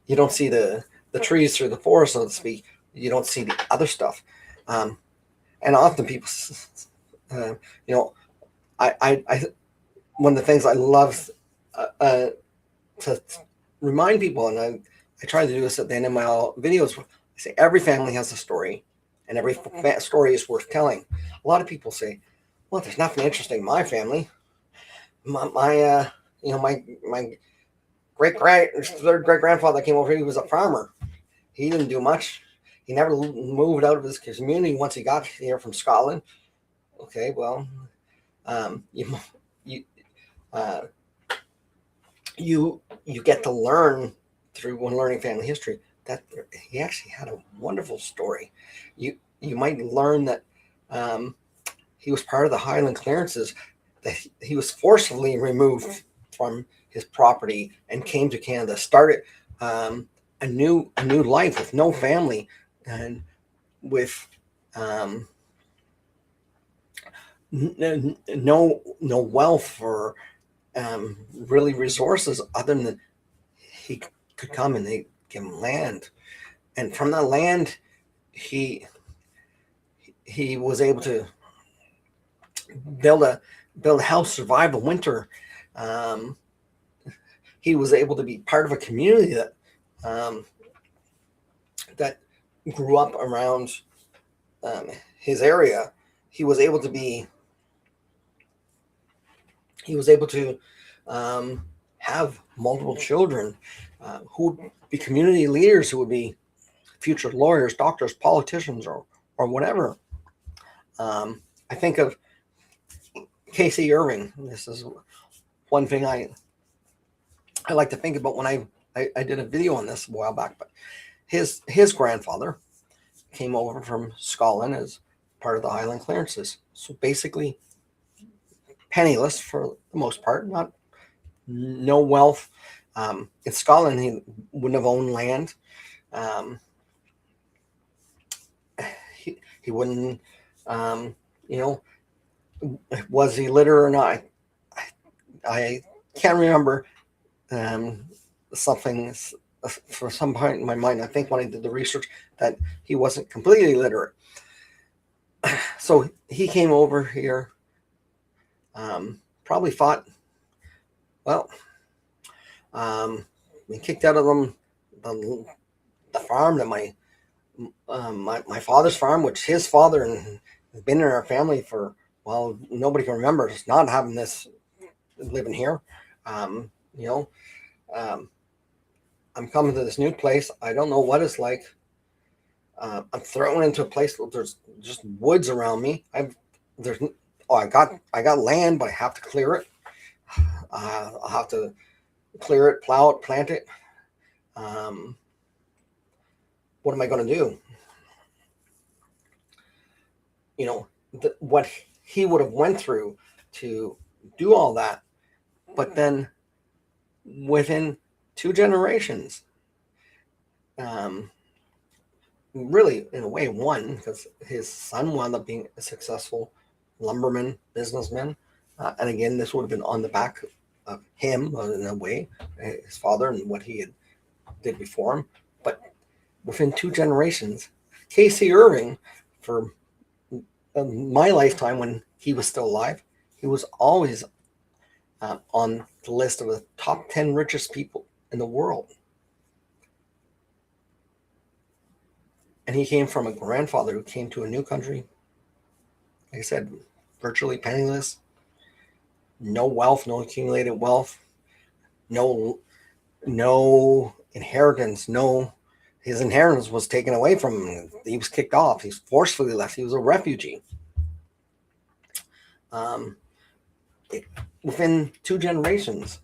don't see the trees through the forest, so to speak. You don't see the other stuff. And often people, I one of the things I love to remind people, and I try to do this at the end of my videos. I say every family has a story, and every story is worth telling. A lot of people say, "Well, there's nothing interesting in my family. My third great grandfather came over. He was a farmer. He didn't do much. He never moved out of his community once he got here from Scotland." Okay, well, you get to learn through when learning family history that he actually had a wonderful story. You might learn that he was part of the Highland Clearances, that he was forcibly removed from his property and came to Canada, started a new life with no family and with no wealth or really resources other than he could come and they give him land, and from that land he was able to build a house, survive the winter. He was able to be part of a community that grew up around his area. He was able to have multiple children who would be community leaders, who would be future lawyers, doctors, politicians, or whatever. I think of Casey Irving. This is one thing I like to think about when I did a video on this a while back. But his grandfather came over from Scotland as part of the Highland Clearances. So basically penniless for the most part, no wealth. In Scotland, he wouldn't have owned land. He wouldn't, was he literate or not? I can't remember. Something for some point in my mind, I think when I did the research, that he wasn't completely literate. So he came over here, probably thought, well, we kicked out of them the farm that my father's farm, which his father and has been in our family for, well, nobody can remember just not having this living here. I'm coming to this new place. I don't know what it's like. I'm thrown into a place where there's just woods around me. I got land, but I have to clear it. I'll have to clear it, plow it, plant it. What am I going to do? What he would have went through to do all that, but then within 2 generations, really in a way one, because his son wound up being a successful lumberman, businessman, and again, this would have been on the back of him in a way, his father and what he had did before him. But within 2 generations, Casey Irving, for my lifetime when he was still alive, he was always on the list of the top 10 richest people in the world. And he came from a grandfather who came to a new country, like I said, virtually penniless, no wealth, no accumulated wealth, no inheritance, his inheritance was taken away from him. He was kicked off. He's forcefully left. He was a refugee. Within 2 generations,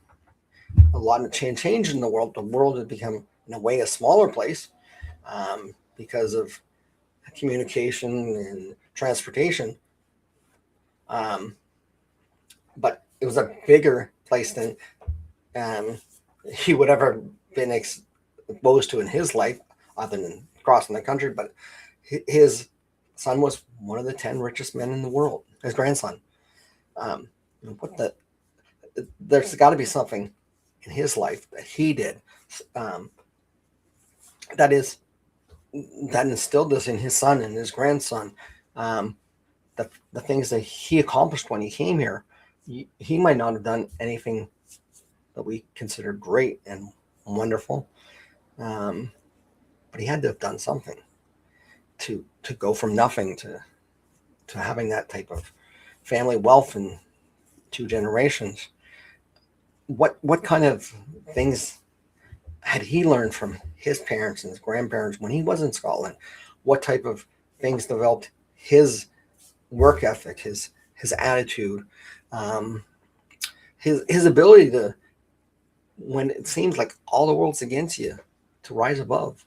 a lot of change in the world. The world had become, in a way, a smaller place because of communication and transportation. But it was a bigger place than he would ever been exposed to in his life, other than crossing the country. But his son was one of the 10 richest men in the world, his grandson. There's got to be something in his life that he did that instilled this in his son and his grandson. The things that he accomplished when he came here, he might not have done anything that we consider great and wonderful, but he had to have done something to go from nothing to having that type of family wealth in 2 generations. What kind of things had he learned from his parents and his grandparents when he was in Scotland? What type of things developed his work ethic, his attitude, his ability to, when it seems like all the world's against you, to rise above.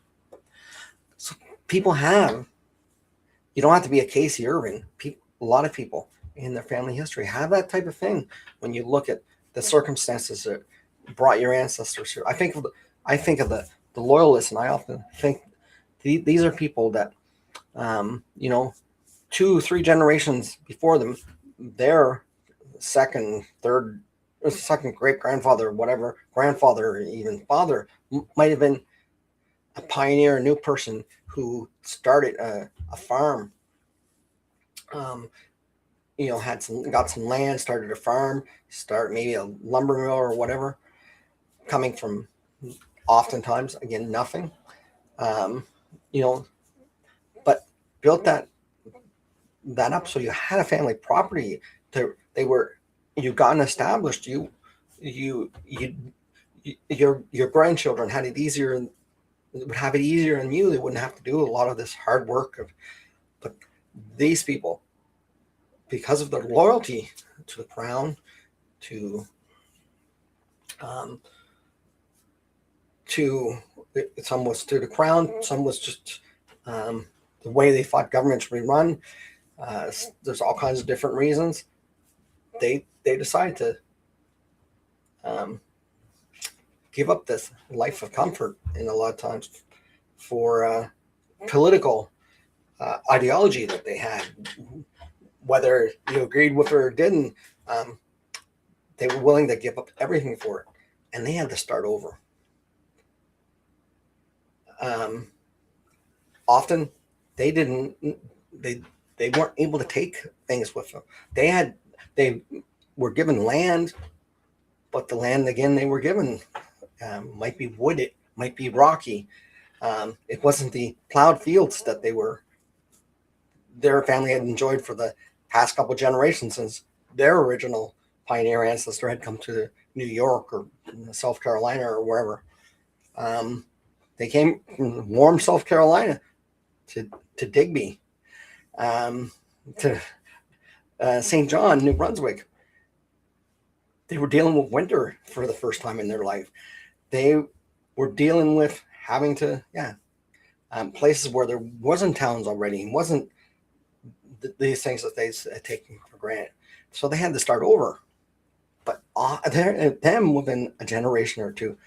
So people you don't have to be a Casey Irving. A lot of people in their family history have that type of thing. When you look at the circumstances that brought your ancestors here, I think of the loyalists, and I often think these are people that, 2-3 generations before them, their second great grandfather, whatever, grandfather, or even father, might have been a pioneer, a new person who started a farm. Got some land, started a farm, maybe a lumber mill or whatever, coming from oftentimes, again, nothing, but built that up. So you had a family property. You gotten established. Your grandchildren had it easier, would have it easier than you. They wouldn't have to do a lot of this hard work but these people, because of their loyalty to the crown, some was to the crown, some was just the way they thought government should be run. There's all kinds of different reasons. They decided to give up this life of comfort, and a lot of times for political ideology that they had. Whether you agreed with it or didn't, they were willing to give up everything for it, and they had to start over. Often, they weren't able to take things with them. They were given land, but the land again they were given might be wooded, might be rocky. It wasn't the plowed fields that their family had enjoyed for the past couple generations, since their original pioneer ancestor had come to New York or South Carolina or wherever. They came from warm South Carolina to Digby, to St. John, New Brunswick. They were dealing with winter for the first time in their life. They were dealing with having to, places where there wasn't towns already, wasn't these things that they taken for granted. So they had to start over. But them within a generation or two,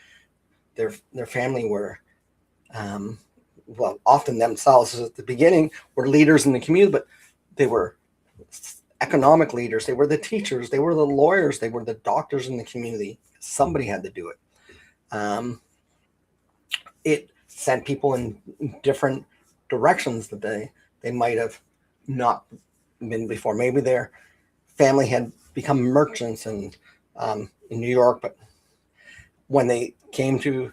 their family were, often themselves at the beginning were leaders in the community, but they were economic leaders. They were the teachers. They were the lawyers. They were the doctors in the community. Somebody had to do it. It sent people in different directions that they might have not been before. Maybe their family had become merchants in New York, but when they came to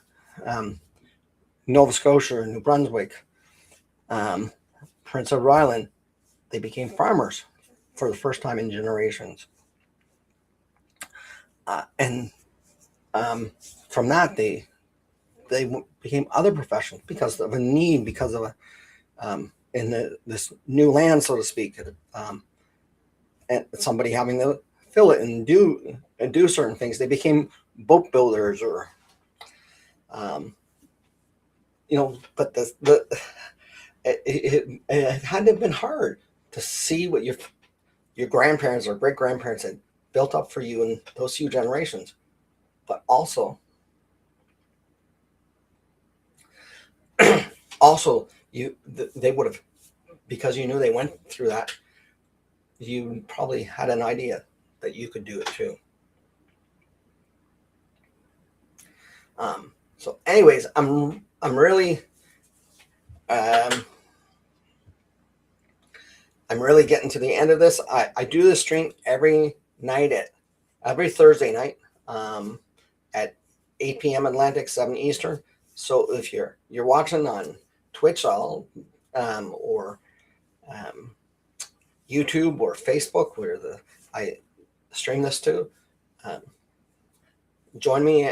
Nova Scotia or New Brunswick, Prince Edward Island, they became farmers for the first time in generations. And from that, they became other professions because of a need, because of this new land, so to speak, and somebody having to fill it and do certain things. They became boat builders, or but it had to have been hard to see what your grandparents or great grandparents had built up for you in those few generations, but also they would have, because you knew they went through that, you probably had an idea that you could do it too. So anyways, I'm really getting to the end of this. I do this stream every Thursday night at 8 p.m. Atlantic, 7 Eastern. So if you're watching on Twitch, or YouTube or Facebook, where I stream this to, join me.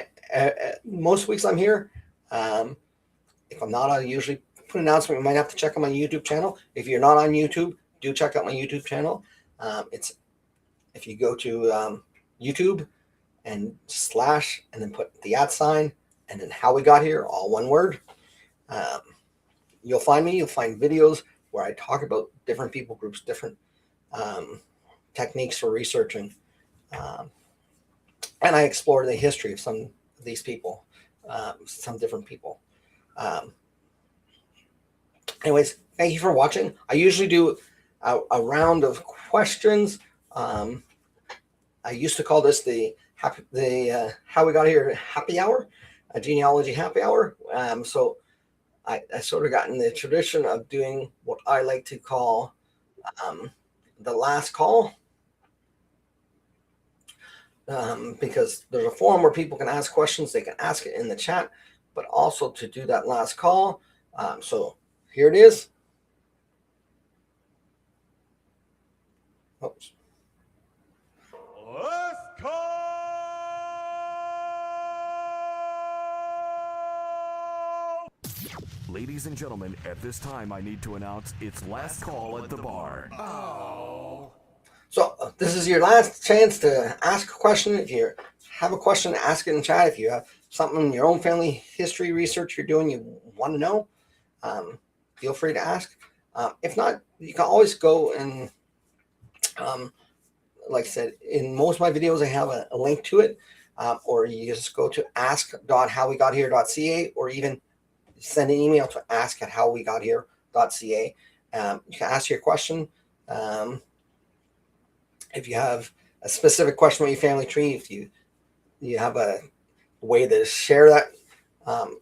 Most weeks I'm here. If I'm not, I usually put an announcement. You might have to check on my YouTube channel. If you're not on YouTube, do check out my YouTube channel. It's if you go to YouTube and / and then put the @ and then how we got here, all one word. You'll find me. You'll find videos where I talk about different people groups, different techniques for researching, and I explore the history of some of these people, some different people. Anyways, thank you for watching. I usually do a round of questions. I used to call this the how we got here happy hour, a genealogy happy hour. So I sort of got in the tradition of doing what I like to call the last call, because there's a forum where people can ask questions. They can ask it in the chat, but also to do that last call. So here it is. Oops. Last call! Ladies and gentlemen, at this time I need to announce it's last call at the bar. Oh. So this is your last chance to ask a question. If you have a question, ask it in chat. If you have something in your own family history research you're doing, you want to know, feel free to ask. If not, you can always go and, like I said, in most of my videos, I have a link to it, or you just go to ask.howwegothere.ca, or even send an email to ask@howwegothere.ca. You can ask your question. If you have a specific question about your family tree, if you have a way to share that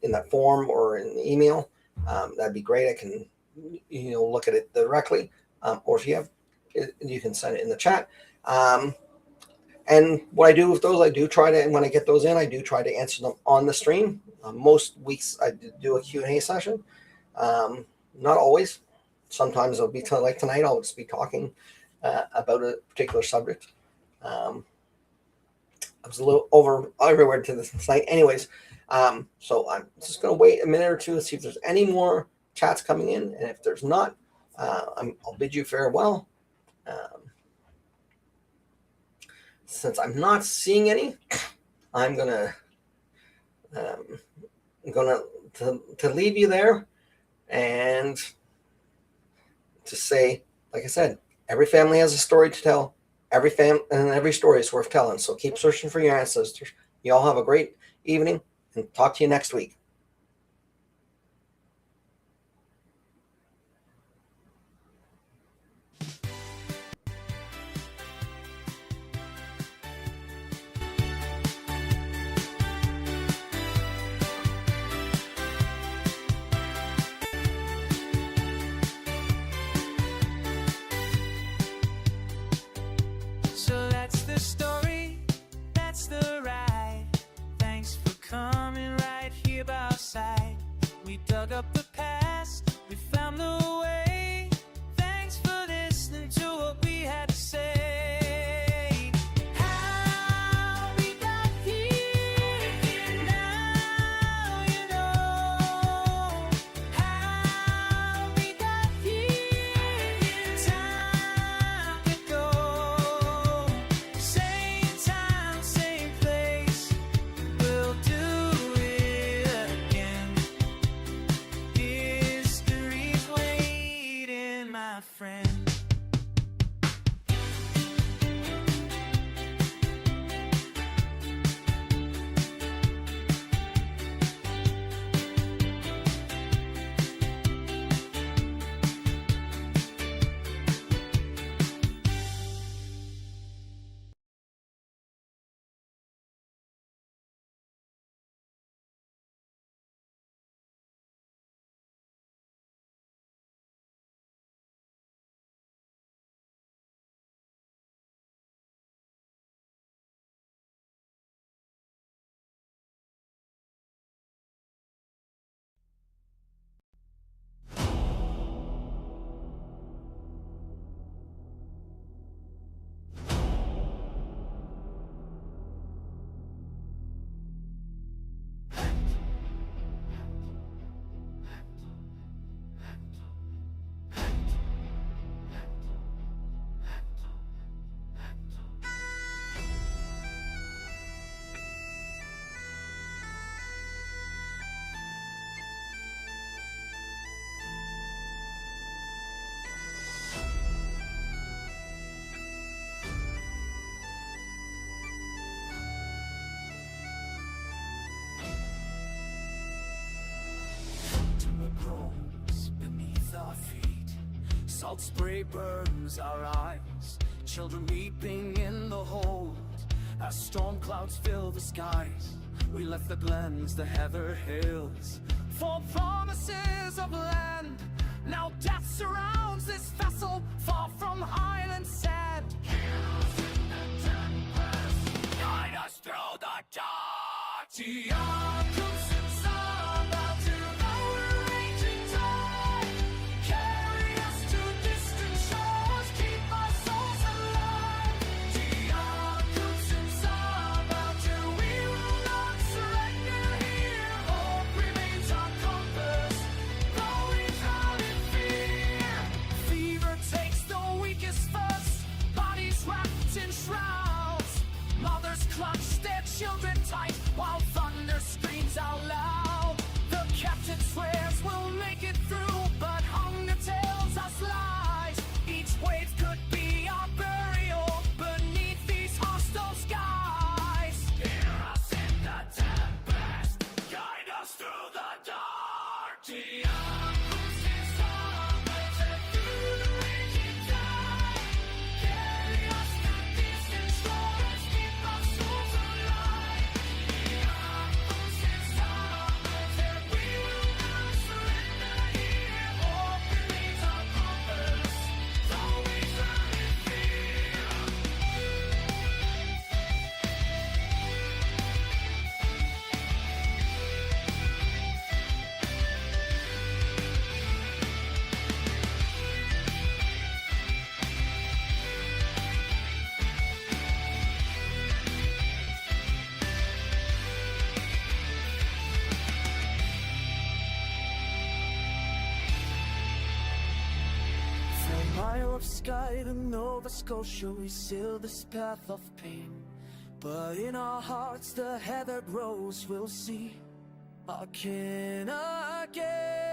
in that form or in the email, that'd be great. I can look at it directly, or if you have, you can send it in the chat. And what I do with those, I do try to, when I get those in, I do try to answer them on the stream. Most weeks I do a Q&A session. Not always. Sometimes it'll be like tonight, I'll just be talking about a particular subject. I was a little over everywhere to this night. Anyways, so I'm just going to wait a minute or two to see if there's any more chats coming in. And if there's not, I'll bid you farewell. Since I'm not seeing any, I'm going to I'm going to leave you there and to say, like I said, every family has a story to tell. Every story is worth telling. So keep searching for your ancestors. You all have a great evening, and talk to you next week. So that's the story, that's the ride. Thanks for coming right here by our side. We dug up the past, we found the way. Thanks for listening to what we had to say. How we got here, now you know. How we got here, time to go. Same time, same place, we'll do it again. History's waiting, my friend. Grows beneath our feet. Salt spray burns our eyes. Children weeping in the hold. As storm clouds fill the skies, we left the glens, the heather hills, for promises of land. Now death surrounds this vessel, far from Highland sand. Guide us through the dark. Carry us to distant shores, keep our souls alive. We will not surrender here. Hope remains our compass, though we drown in fear. Fever takes the weakest first, bodies wrapped in shrouds. Mothers clutch their children tight, while thunder screams out loud. The captain swears we'll make it through, but hunger tells us lies. Each wave could be our burial beneath these hostile skies. Hear us in the tempest, guide us through the dark. Through the raging tide, carry us to distant shores, keep our souls alive. We will not surrender here. Hope remains our compass, though we drown in fear. From Isle of Skye to Nova Scotia, we sail this path of pain. But in our hearts the heather grows, we'll see Again, again.